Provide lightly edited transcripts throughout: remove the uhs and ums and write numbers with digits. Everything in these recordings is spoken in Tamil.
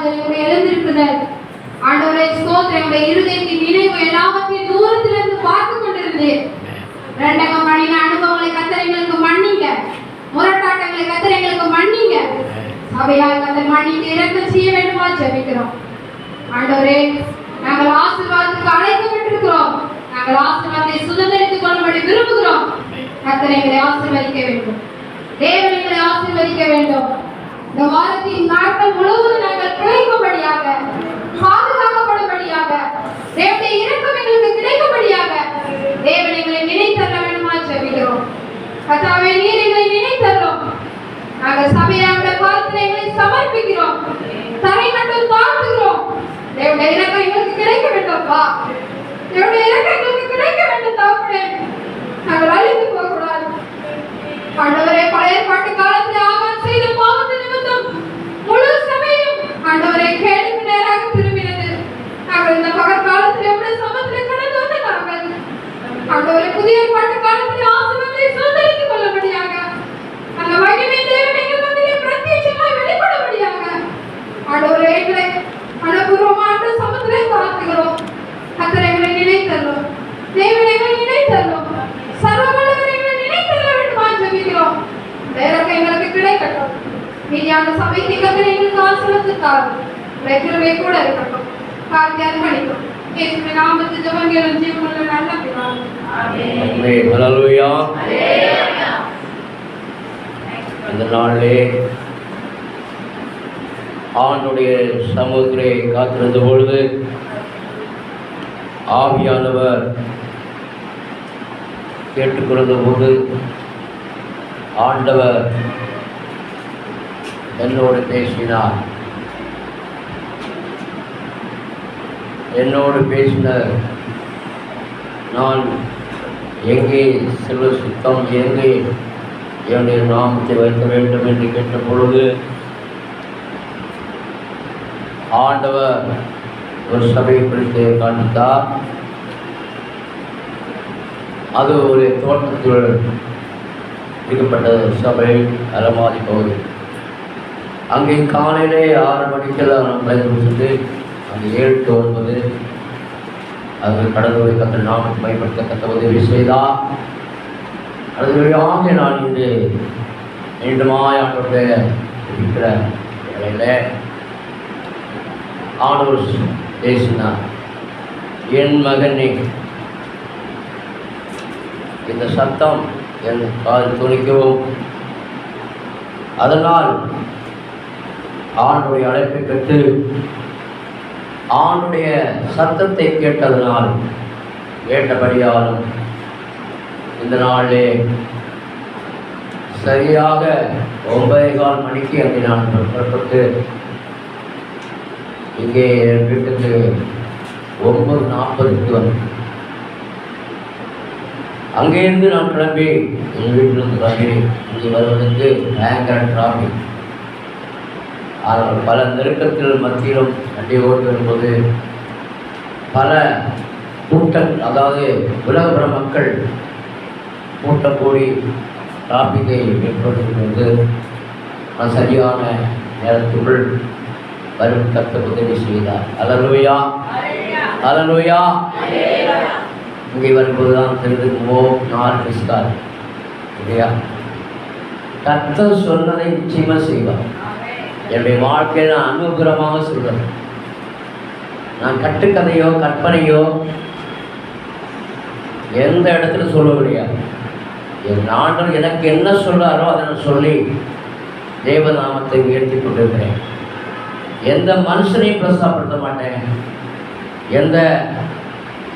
ஆண்டவரை எழுந்திருக்குதல். ஆண்டவரை ஸ்தோத்திரம். என்னுடைய இருதயத்தின் நினைவு எல்லாவற்றையும் தூரத்திலிருந்து பார்த்து கொண்டிருந்தேன். ரெண்டகம் பண்ணின அனுபவங்களை கர்த்தர் எங்களுக்கு மன்னிங்க. முரட்டாட்டங்களை கர்த்தர் எங்களுக்கு மன்னிங்க. சபையால் கர்த்தர் மன்னித்து இரக்கம் செய்ய வேண்டுமா ஜெபிக்கிறோம். ஆண்டவரே, நாங்கள் ஆசீர்வாதத்துக்கு அழைக்கப்பட்டிருக்கிறோம். நாங்கள் ஆசீர்வாதத்தை சுதந்திரித்துக் கொள்ளும்படி விரும்புகிறோம். கர்த்தர் எங்களை ஆசீர்வதிக்க வேண்டும். தேவன் எங்களை ஆசீர்வதிக்க வேண்டும். இந்த வாரத்தின் நாட்கள் முழுவதும் நாங்கள் பிழைக்கும்படியாக, பாதுகாக்கப்படும்படியாக, தேவனுடைய இரக்கம் எங்களுக்கு கிடைக்கும்படியாக தேவன் எங்களை நினைத்தள்ள வேண்டுமா ஜெபிக்கிறோம். கர்த்தாவே, நீர் எங்களை நினைத்தள்ளும். நாங்கள் சபையாருடைய பாதத்தில் எங்களை சமர்ப்பிக்கிறோம். தரை மட்டும் தாழ்த்துகிறோம். தேவனுடைய இரக்கம் எங்களுக்கு கிடைக்க வேண்டும்ப்பா. தேவனுடைய இரக்கம் எங்களுக்கு கிடைக்க வேண்டும் தகப்பனே. நாங்கள் அழிந்து போகக்கூடாது. ஆண்டவரே, பழைய பாட்டு காலத்தில் ஆகான் செய்த பாவத்தின் நிமித்தம் முழு சபையும் ஆண்டவரை கேள்வி நேராக திரும்பினது. நாங்கள் இந்த பகற்காலத்தில் எவ்வளவு சமத்தில் கடந்து வந்து நாங்கள் ஆண்டவரை புதிய பாட்டு காலத்தில் ஆசீர்வாதத்தை சுதந்திரித்துக் கொள்ளும்படியாக, அந்த மகிமை தேவன் எங்கள் மத்தியிலே பிரத்யட்சமாய் வெளிப்படும்படியாக ஆண்டவரே எங்களை மனப்பூர்வமான சமத்திலே தாழ்த்துகிறோம். கர்த்தர் எங்களை நினைத்தள்ளும். தேவன் எங்களை நினைத்தள்ளும். சர்வவல்லவர் எங்களை நினைத்தள்ள வேண்டுமா ஜெபிக்கிறோம். வேறொரு எங்களுக்கு கிடைக்கட்டும். மீதியான சபைக்கு கர்த்தர் எங்களுக்கு ஆசீர்வதித்தார். கிருபை கூட இருக்கட்டும். காத்தியார் மணிக்கும் இயேசுவின் நாமத்தில் ஜெபங்களும் ஜீவனுள்ள நல்ல பிதாவே. ஆமென். ஹல்லேலூயா. இந்த நாளிலே ஆண்டுடைய சமூகத்திலே காத்திருந்த பொழுது ஆவியானவர் கேட்டுக்கொண்ட போது ஆண்டவர் என்னோடு பேசினார். என்னோடு பேசின நான் எங்கே செல்வ சுத்தம், எங்கே என்னுடைய நாமத்தை வைக்க வேண்டும் என்று கேட்ட பொழுது ஆண்டவர் ஒரு சபையை குறித்து காண்பித்தார். அது ஒரு தோட்டத்தில் இருக்கப்பட்ட சபை, அலமாதி பகுதி. அங்கே காலையிலே 6 மணிக்கெல்லாம் நாம் பயன்படுத்தி அங்கே 7 to 9 அது கடவுளை கர்த்தர் நாமத்தை பயன்படுத்த உதவி செய்தார். அது வழியாக நான் இன்று மீண்டுமாய் ஆண்டவருடைய இருக்கிற வேளையில் ஆண்டவர் பேசினார். என் மகனே, இந்த சத்தம் என் காதில் துணிக்கவும், அதனால் ஆண்டுடைய அழைப்பை பெற்று ஆண்டுடைய சத்தத்தை கேட்டதனால் கேட்டபடியாலும் இந்த நாளிலே சரியாக 9:15 மணிக்கு அங்கே நான் புறப்பட்டு இங்கே என் வீட்டுக்கு 9:40க்கு வந்தேன். அங்கேருந்து நான் கிளம்பி என் வீட்டிலிருந்து கிளம்பி இங்கே வருவதற்கு பயங்கர டிராஃபிக். ஆனால் பல நெருக்கத்தில் மத்தியிலும் வண்டி ஓட்டு வரும்போது பல கூட்டம், அதாவது உலகப்புற மக்கள் கூட்டம் கூடி டிராஃபிக்கை ஏற்படுத்தும்போது நான் சரியான நேரத்துக்குள் வரும் கர்த்தர் உதவி செய்தார். அல்லேலூயா, அல்லேலூயா. இங்கே வரும்போது தான் தெரிஞ்சுக்குமோ 4 மிஸ்கால் இல்லையா? கர்த்தர் சொன்னதை நிச்சயமாக செய்வார். என்னுடைய வாழ்க்கையில் நான் அனுகிரகமாக சொல்கிறேன். நான் கட்டுக்கதையோ கற்பனையோ எந்த இடத்துல சொல்ல முடியாது. என் ஆண்டவர் எனக்கு என்ன சொல்கிறாரோ அதை நான் சொல்லி தேவநாமத்தை உயர்த்தி கொண்டிருக்கிறேன். எந்த மனுஷனையும் பிரசாப்படுத்த மாட்டேன், எந்த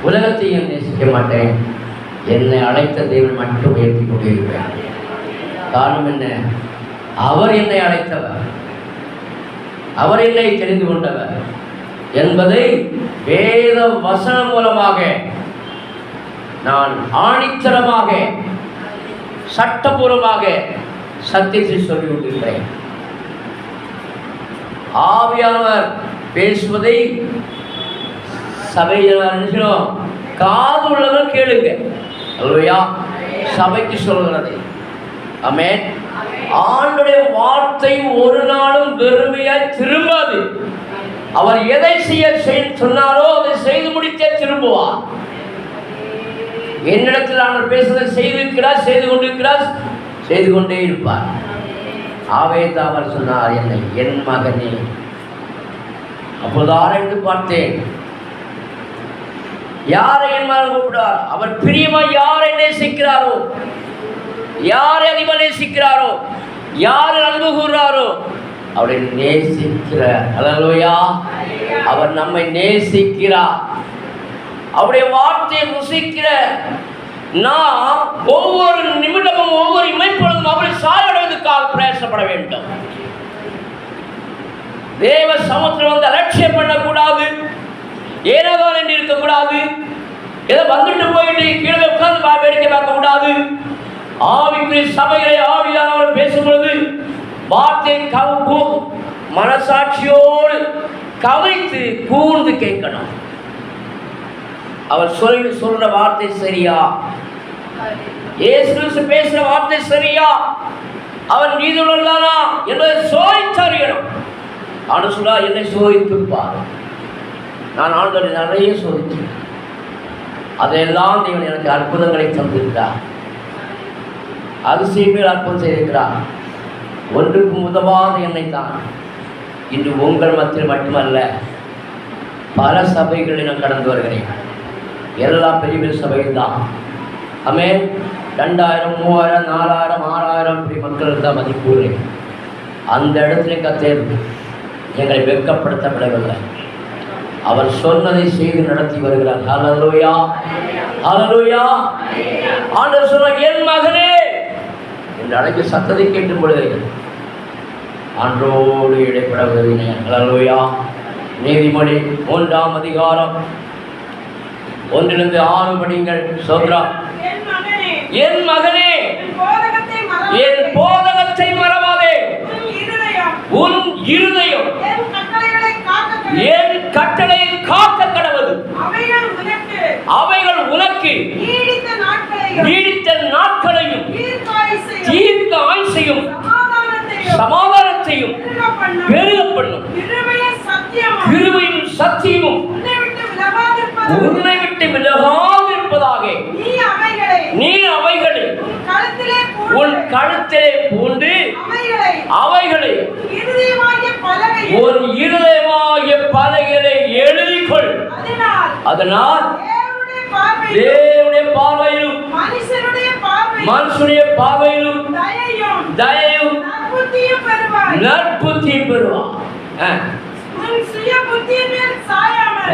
உலகத்தையும் நேசிக்க மாட்டேன். என்னை அழைத்த தேவன் மட்டும் உயர்த்தி கொண்டிருக்கிறேன். காரணம் என்ன? அவர் என்னை அழைத்தவர், அவர் என்னை தெரிந்து கொண்டவர் என்பதை வேத வசனம் மூலமாக நான் ஆணித்தரமாக சட்டபூர்வமாக சத்தியத்தை சொல்லி கொண்டிருக்கிறேன். ஆவியானவர் பேசுவதை சபையில் நினைக்கிறோம், காது உள்ளவர் கேளுங்க. அல்லேலூயா. சபைக்கு சொல்கிறது. ஆமென். ஆண்டவருடைய வார்த்தை ஒரு நாளும் வெறுமையாய் திரும்பாது. அவர் எதை செய்ய சொன்னாரோ அதை செய்து முடித்தே திரும்புவார். என்னிடத்தில் அவர் பேசுவதை செய்திருக்கிறார், செய்து கொண்டிருக்கிறார், செய்து கொண்டே இருப்பார். ஆவேதான் அவர் சொன்னார், என்னை என் மகனே. அப்போது ஆராய்ந்து பார்த்தேன், யாரை என் மகன் கூப்பிட்டார்? அவர் பிரியமா யாரை நேசிக்கிறாரோ, யாரை அதிகமாக நேசிக்கிறாரோ, யார் அன்பு கூறுறாரோ அவரை நேசிக்கிறார். அல்லேலூயா. அவர் நம்மை நேசிக்கிறார். அவருடைய வார்த்தையை ருசிக்கிற நாம் ஒவ்வொரு நிமிடமும் ஒவ்வொரு இமைப்பொழுதும் அவரை சாயடைவதற்காக பிரயாசப்பட வேண்டும். தேவ சமுத்திரம் வந்து அலட்சியம் பண்ணக்கூடாது, ஏனோதான் என்று இருக்கக்கூடாது, ஏதோ வந்துட்டு போயிட்டு கீழே உட்கார்ந்து வேடிக்கை பார்க்க கூடாது. ஆவிக்குரிய சபைகளை ஆவியானவர் பேசும்பொழுது வார்த்தை மனசாட்சியோடு கவனித்து கூர்ந்து கேட்கணும். அவர் சொல்ற வார்த்தை சரியா, இயேசு பேசுற வார்த்தை சரியா, அவர் நீதியுள்ளவர்தானா என்பதை சோதித்து அறியணும். ஆண்டு சொல்லா, என்னை சோதித்துப்பார். நான் ஆண்டவரை நிறைய சோதித்தேன். அதையெல்லாம் தேவன் எனக்கு அற்புதங்களை தந்திருக்கிறார். அதிசயங்கள் அற்புதம் செய்திருக்கிறார். ஒன்றுக்கும் உதவாத என்னை தான் இன்று உங்கள் மத்தியில் மட்டுமல்ல, பல சபைகளில் நான் கடந்து வருகிறேன். எல்லா பெரிய பெரிய சபைகள் தான். ஆமென். 2000, 3000, 4000, 6000 இப்படி மக்கள் தான் மதிப்புகிறேன். அந்த இடத்துல கத்தர் எங்களை வெட்கப்படுத்தப்படவில்லை. அவர் சொன்னதை செய்து நடத்தி வருகிறார். ஹல்லேலூயா, ஹல்லேலூயா. ஆண்டவர் சொன்னார், என் மகனே என்று அழைக்க சத்தத்தை கேட்டும் பொழுது ஆண்டோடு இடைப்பட உதவினேன். ஹல்லேலூயா. நீதிமொழி 3ஆம் அதிகாரம் 1-6 படிங்கள். சோத்ரா. என் மகனே, என் போதகத்தை மறவாதே, உன் இருதயம் என் கட்டளை காக்க கடவது. அவைகள் உனக்கு நீடித்த நாட்களையும் தீர்க்க ஆயுசையும் சமாதானத்தையும் பெருக பண்ணும். கிருபையும் சத்தியமும் உன்னை விட்டு விலகாதிருப்பதாக நீ அவைகளை உன் கழுத்திலே பூண்டு அவைகளை உன் இருதயமாகிய பலகைகளை எழுதிக்கொள். அதனால் தேவனுடைய பார்வையிலும் மனுஷனுடைய பார்வையிலும் தயையும் நற்புத்தியும் பெறுவான்.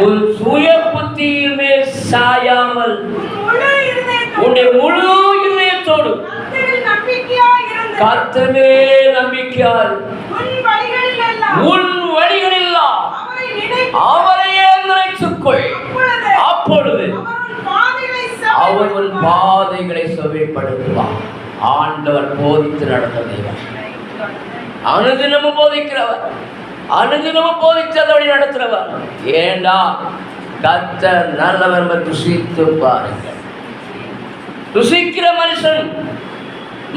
உன் சுய புத்தியின் மேல் சாயாமல் உன்னுடைய முழு இதயத்தோடு கர்த்தரே நம்பிக்கையால் உன் வழிகளெல்லாம் அவரையே நினைத்துக்கொள். அப்பொழுது அவர் உன் பாதைகளை செவ்வைப்படுத்துவார். ஆண்டவர் போதித்து நடத்த தெய்வம். அனுதினமும் போதிக்கிறவர், அனுதினமும் போதித்தபடி நடத்துகிறவர். ஏண்டா கர்த்தர் நல்லவர் ருசித்து பாருங்கள். ருசிக்கிற மனுஷன்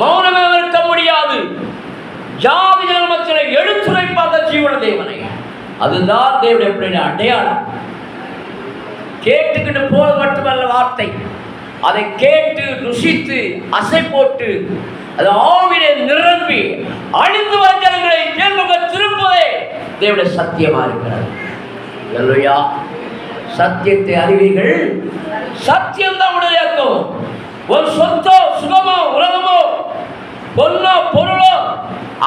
மௌனமே இருக்க முடியாது. ஜாதி ஜனமக்களை எடுத்துரைப்பாத ஜீவன தேவனை, அதுதான் தேவனுடைய பிள்ளையின் அடையாளம். கேட்டுக்கிட்டு போவது மட்டுமல்ல வார்த்தை, அதை கேட்டு ருசித்து அசை போட்டு அது ஆவிலே நிரம்பி அழிந்து வர ஜனங்களை தேர்முக திருப்பதே தேவனுடைய சத்தியமா இருக்கிறது. அல்லேலூயா. சத்தியத்தை அறிவீர்கள், சத்தியம் தான் உடனேயாக்கும். ஒரு சொத்தோ சுகமோ உலகமோ பொண்ணோ பொருளோ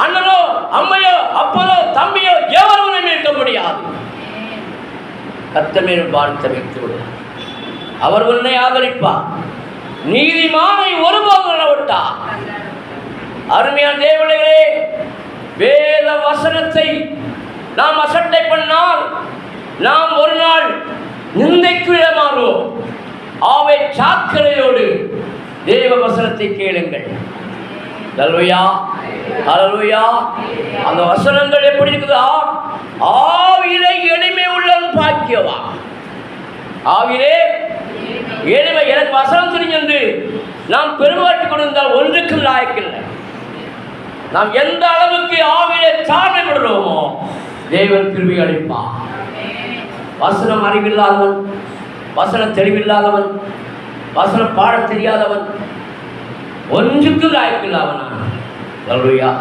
அண்ணனோ அம்மையோ அப்பனோ தம்பியோ எவரும் இருக்க முடியாது. கர்த்தர் பார்த்து வைத்து விடு. அவர் உன்னை ஆதரிப்பார். நீதிமானை ஒருபோதும் விட்டார். அருமையான தேவர்களே, வேத வசனத்தை நாம் அசட்டை பண்ணால் நாம் ஒரு நாள் நிந்தைக்கு இடமாறுவோம். ஆவை சாக்கரையோடு தேவ வசனத்தை கேளுங்கள். ஹல்லேலூயா, ஹல்லேலூயா. அந்த வசனங்கள் எப்படி இருக்குதா? ஆவியிலே எளிமை உள்ளவன் பாக்கியவான். ஆவியிலே எளிமை. எனக்கு வசனம் தெரிஞ்சு நாம் பெருமாட்டி கொண்டிருந்தால் ஒன்றுக்கும் லாயக்கில்லை. நாம் எந்த அளவுக்கு ஆவியிலே தாழ்மைப்படுறோமோ தேவன் கிருபை அளிப்பார். வசனம் அறிவில்லாதவன், வசனம் தெளிவில்லாதவன், வசனம் பாட தெரியாதவன், ஒன்றுக்கும் லாய்ப்பில்லாதவன். அல்லேலூயா.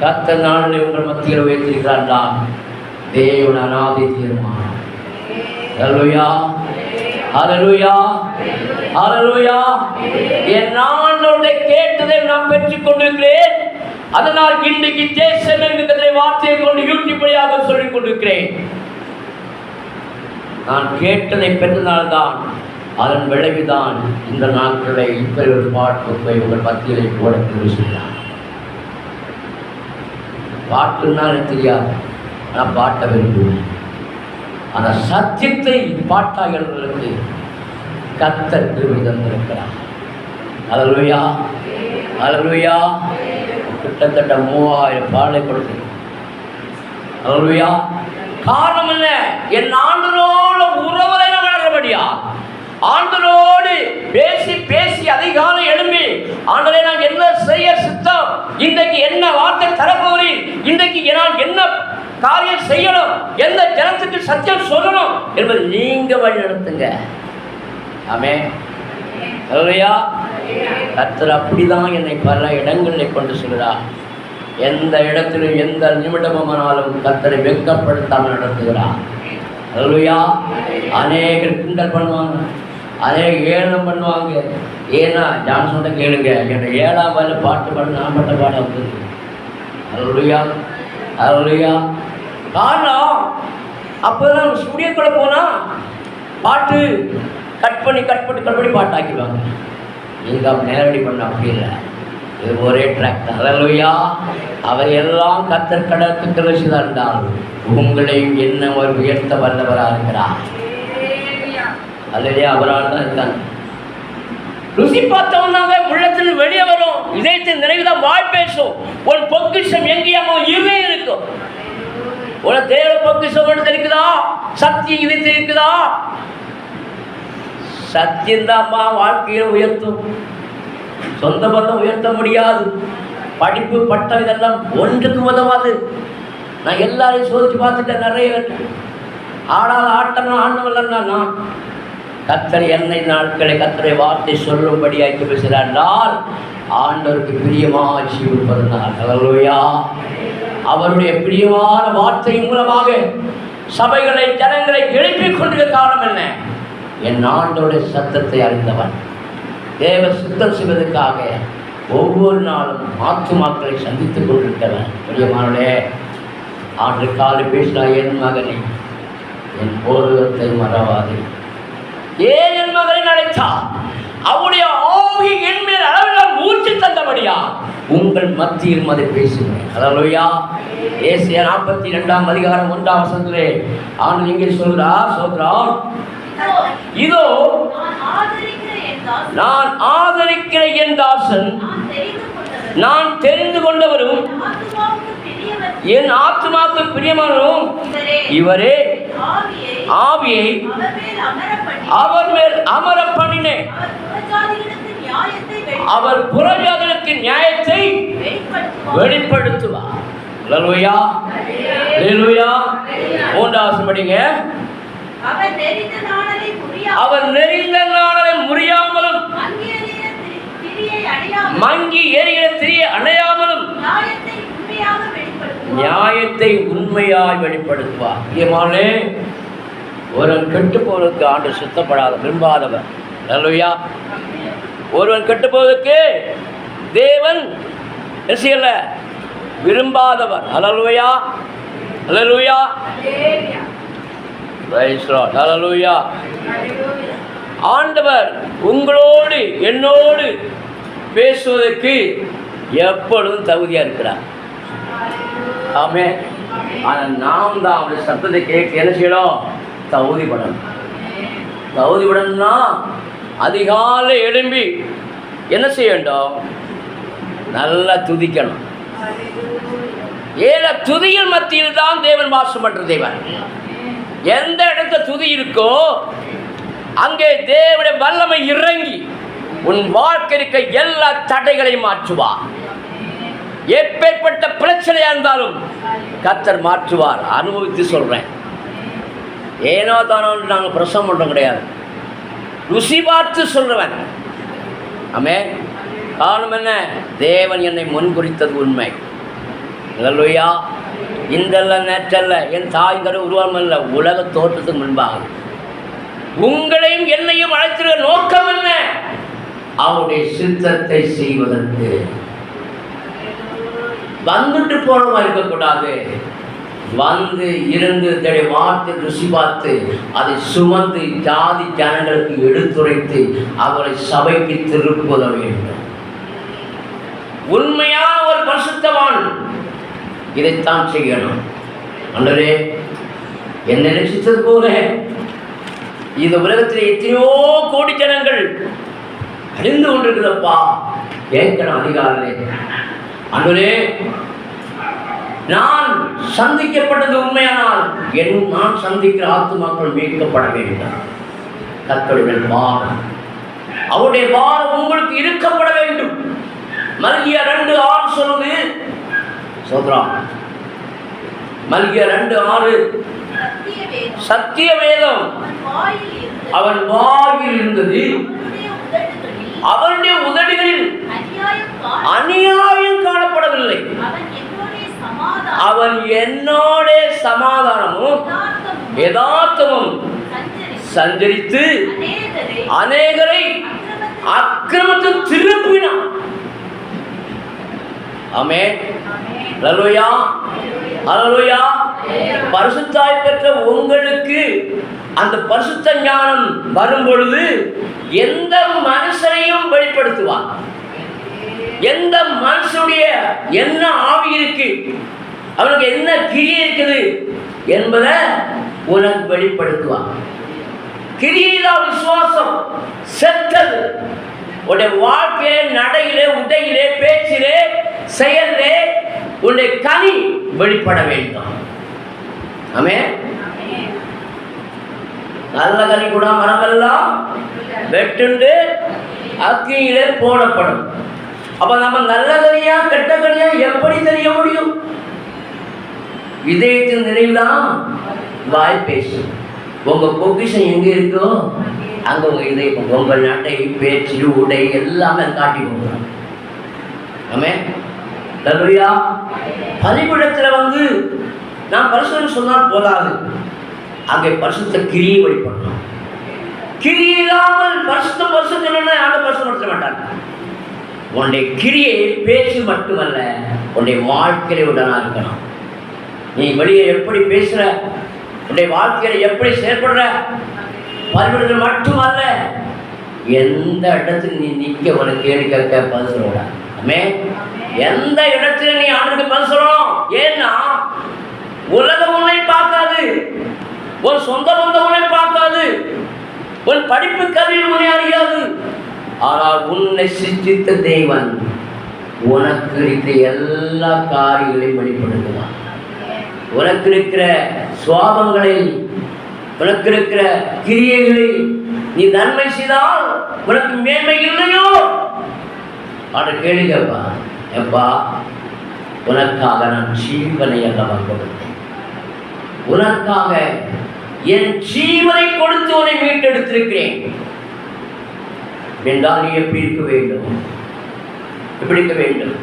கர்த்தர் நாளில் உங்கள் மத்தியில் உயர்த்திருக்கிறார். தேவன் அநாதி தீர்மானம். அல்லேலூயா, அல்லேலூயா, அல்லேலூயா. என் ஆண்டவருடைய கேட்டதை நான் பெற்றுக் கொண்டிருக்கிறேன். அதனால் இன்றைக்கு தேசம் என்கிற வார்த்தையை கொண்டு யூடியூபடியாக சொல்லிக் கொண்டிருக்கிறேன். நான் கேட்டதை பெற்றனால்தான், அதன் விளைவுதான் இந்த நாட்களை இப்படி ஒரு பாட்டு உங்கள் மத்தியிலே போட செய்யலாம். பாட்டுன்னா எனக்கு தெரியாது, ஆனால் பாட்ட விரும்புவேன். அந்த சத்தியத்தை பாட்டாளர்களுக்கு கர்த்தர் கிருபை தந்திருக்கிறார். அல்லேலூயா, அல்லேலூயா. கிட்டத்தட்ட 3000 பாடலை கொடுத்து. அல்லேலூயா. காரணம் என்ன? என் ஆண்டவரோடு உறவுகளை வளர்றபடியா, ஆண்டவரோடு பேசி பேசி அதிகாலை எழும்பி, ஆண்டவரே நான் என்ன செய்ய சித்தம், இன்றைக்கு என்ன வார்த்தை தரப்போறேன், இன்றைக்கு நான் என்ன காரியம் செய்யணும், எந்த ஜனத்துக்கு சத்தியம் சொல்லணும் என்பது நீங்க வழி நடத்துங்க. ஆமென். அல்லேலூயா. கர்த்தர் அப்படிதான் என்னை பல இடங்களில் கொண்டு சொல்கிறார். எந்த இடத்திலும் எந்த நிமிடமானாலும் கர்த்தரை வெட்கப்படுத்தாமல் நடத்துகிறார். அல்லேலூயா. அநேகர் கிண்டல் பண்ணுவாங்க, அநேக ஏளனம் பண்ணுவாங்க. ஏன்னா ஜான்சன் கேளுங்க, என்னோட 7ஆம் வயதுல பாட்டு பாடு நான் பட்ட பாட வந்து. அல்லேலூயா, அல்லேலூயா. காரணம், அப்போதான் ஸ்டுடியோக்குள்ள போனா பாட்டு கட் பண்ணி பாட்டு ஆக்கிடுவாங்க. நீங்கள் நேரடி பண்ண அப்படி இல்லை, இது ஒரே ட்ராக். அல்லேலூயா. அவர் எல்லாம் கர்த்தர் கடற்கு கிளர்ச்சிதான் இருந்தால் உங்களையும் என்ன ஒரு உயர்த்த வல்லவராக இருக்கிறார். அல்லேலூயா. அவரால் தான் இருக்காங்க. ருசி பார்த்தவனாக உள்ளத்தில் வெளியே வரும், இதயத்தின் நிறைவுதான் வாய் பேசும். ஒரு பொக்கிஷம் எங்கேயாமோ இருதயம் இருக்கும். ஒரு தேவ பொக்கிஷம் ஒன்று இருக்குதா, சத்தியம் இதயத்தில் இருக்குதா. சத்தியந்தாம்மா வாழ்க்கையை உயர்த்தும். சொந்த பந்தம் உயர்த்த முடியாது. படிப்பு பட்டம் இதெல்லாம் ஒன்றுக்கு உதவாது. நான் எல்லாரையும் சோதிச்சு பார்த்துட்டேன். நிறைய ஆடாத ஆட்டம் ஆண்டவல்ல. நான் கர்த்தர் என்னை நாட்களை கர்த்தரை வார்த்தை சொல்லும்படியாக்கி பேசுகிறார். ஆண்டவருக்கு பிரியமாக ஜீவிப்பதனால். அல்லேலூயா. அவருடைய பிரியமான வார்த்தை மூலமாக சபைகளை ஜனங்களை எழுப்பிக் கொண்டிருக்க காரணம் என்ன? என் ஆண்டோடைய சத்தத்தை அறிந்தவன், தேவ சுத்தம் செய்வதற்காக ஒவ்வொரு நாளும் ஆத்துமாக்களை சந்தித்துக் கொண்டிருக்கிறவன். பிரியமானவர்களே, ஆண்டு காலை பேசினா, என் மகனை என் போதகத்தை மறவாதே. ஏன் என் மகனை அழைத்தார்? அவருடைய ஆவி என் மேல் அளவில் ஊற்றி தந்தபடியா உங்கள் மத்தியில் அதை பேசுகிறேன். அல்லேலூயா. ஏசாயா 42ஆம் அதிகாரம் 1ஆம் வசனத்திலே ஆண்டு இங்கே சொல்றார், இதோ நான் ஆதரிக்கிற என் தாசன், நான் தெரிந்து கொண்டவரும் என் ஆத்துமாவுக்கு பிரியமானவரும் இவரே. ஆவியை அவர் மேல் அமர பண்ணினேன். அவர் புறஜாதிகளுக்கு நியாயத்தை வெளிப்படுத்துவார். அல்லேலூயா, அல்லேலூயா. 3ஆம் வசனம் படிங்க. அவர் நெறிந்த நாணலை முறியாமலும் மங்கி எரிகிற திரியை அணையாமலும் நியாயத்தை உண்மையாய் வெளிப்படுத்துவார். முக்கியமானே, ஒருவன் கெட்டு போவதற்கு ஆண்டு சுத்தப்படாத விரும்பாதவர். அல்லேலூயா. ஒருவன் கெட்டு போவதற்கு தேவன் செய்யல விரும்பாதவர். அல்லேலூயா, அல்லேலூயா. அல்லேலூயா. ஆண்டவர் உங்களோடு என்னோடு பேசுவதற்கு எப்பொழுதும் தகுதியாக இருக்கிறார். ஆமென். ஆனால் நாம் தான் அவருடைய சத்தத்தை கேட்க என்ன செய்யணும்? தகுதிப்படணும். தகுதிப்படணும்னா அதிகாலை எழும்பி என்ன செய்ய வேண்டும்? நல்லா துதிக்கணும். ஏழ துதியில் மத்தியில் தான் தேவன் வாசம் பண்ற தேவன். எந்த இடத்துல துதி இருக்கோ அங்கே தேவனுடைய வல்லமை இறங்கி உன் வாழ்க்கை இருக்க எல்லா தடைகளையும் மாற்றுவார். எப்பேற்பட்ட பிரச்சனையா இருந்தாலும் கர்த்தர் மாற்றுவார். அனுபவித்து சொல்றேன். ஏனோ தானோ நாங்கள் பிரசவம் பண்ணுறோம் கிடையாது. ருசி பார்த்து சொல்கிறவன். ஆமென். காரணம் என்ன? தேவன் என்னை முன்குறித்தது உண்மை. அல்லேலூயா. இந்தல்ல நேற்றல்ல, என் தாய் தர உருவாமல்ல, உலக தோற்றத்துக்கு முன்பாக உங்களையும் என்னையும் அழைத்திருக்க நோக்கம் என்ன? அவருடைய சித்தத்தை செய்வதற்கு. வந்துட்டு போறவா இருக்கக்கூடாது. வந்து இருந்து தன்னுடைய வார்த்தை ருசி பார்த்து அதை சுமந்து ஜாதி ஜனங்களுக்கு எடுத்துரைத்து அவரை சபைக்கு திருப்புத வேண்டும். உண்மையான ஒரு பரிசுத்தவான் இதைத்தான் செய்யணும். ஆண்டவரே, என்னை ரட்சித்தது போல இந்த உலகத்தில் எத்தனையோ கோடி ஜனங்கள் அழிந்து கொண்டிருக்கிறப்பா, கேட்கணும் அதிகாரே. ஆண்டவரே, நான் சந்திக்கப்பட்டது உண்மையானால் நான் சந்திக்கிற ஆத்துமாக்கள் மீட்கப்பட வேண்டும். கர்த்தருடைய பாரம், அவருடைய பாரம் உங்களுக்கு இருக்கப்பட வேண்டும். மல்கியா 2:6 சொல்லுது. சோத்ரா, மல்கியா 2:6 சத்திய வேதம் அவன் வாயில் இருந்தது, அவனுடைய உதடுகளில் அநியாயம் காணப்படவில்லை. அவன் என்னோட சமாதானமும் யதார்த்தமும் சஞ்சரித்து அநேகரை அக்கிரமத்தை திருப்பினான். ஆமென். அல்லேலூயா, அல்லேலூயா. பரிசுத்தாய் பெற்ற உங்களுக்கு அந்த பரிசுத்த ஞானம் வரும் பொழுது எந்த மனுஷனையும் வெளிப்படுத்துவான். எந்த மனுஷனுடைய என்ன ஆவி இருக்கு, அவனுக்கு என்ன கிரியை இருக்குது என்பதை உனக்கு வெளிப்படுத்துவான். கிரியிலா விசுவாசம் செத்தது. உன்னுடைய வாழ்க்கையிலே, நடையிலே, உடையிலே, பேச்சிலே, செயலே உன்னுடைய கனி வெளிப்பட வேண்டும். ஆமென். நல்ல கனி கூட மரமெல்லாம் வெட்டுண்டு அக்கினியிலே போடப்படும். அப்ப நம்ம நல்ல கனியா கெட்ட கனியா எப்படி தெரிய முடியும்? இதயத்தின் நிறைவுதான் வாய் பேசும். உங்க பொக்கிஷம் எங்க இருக்கோ அங்க உங்க இதயம், உங்க நடை, பேச்சு, உடை எல்லாமே காட்டி கொடுக்குறோம். ஆமென். அல்லேலூயா. பலிபீடத்துல வந்து நான் பரிசுத்தம் சொன்னால் போதாது, அங்கே பரிசுத்த கிரியை வெளிப்படணும். கிரியை இல்லாமல் பரிசுத்தம் ஆண்டு பரிசுத்தப்படுத்த மாட்டார். உன்னுடைய கிரியை பேச்சு மட்டுமல்ல, உன்னுடைய வாழ்க்கையில உடனா இருக்கணும். நீ வெளியே எப்படி பேசுற, உன்னுடைய வாழ்க்கையில எப்படி செயல்படுற, பரிபீடத்தில் மட்டுமல்ல, எந்த இடத்துல நீ நிற்க உனக்கு கேள்வி கேட்க பதில் சொல்லக்கூடாது. ஆமென். எந்த இடத்துல நீ ஆண்டுக்கு பதில் சொல்லணும். ஏன்னா உலகம் உன்னை பார்க்காது, ஒரு சொந்த பந்தம் உன்னை பார்க்காது, ஒரு படிப்பு கல்வி உன்னை அறியாது. ஆனால் உன்னை சிருஷ்டித்த தேவன் உனக்கு இருக்கிற எல்லா காரியங்களையும் வெளிப்படுத்துவான். உனக்கு இருக்கிற சுவாபங்களை, உனக்கு இருக்கிற கிரியைகளை நீ நன்மை செய்தால் உனக்கு மேன்மை இல்லையோ? அதை கேள்வி கேட்பா. எப்பா, உனக்காக நான் ஜீவனை அல்லவா கொடுத்தேன், உனக்காக என் ஜீவனை கொடுத்து உன்னை மீட்டெடுத்திருக்கிறேன் என்றால் நீ எப்படி இருக்க வேண்டும்? எப்படி இருக்க வேண்டும்?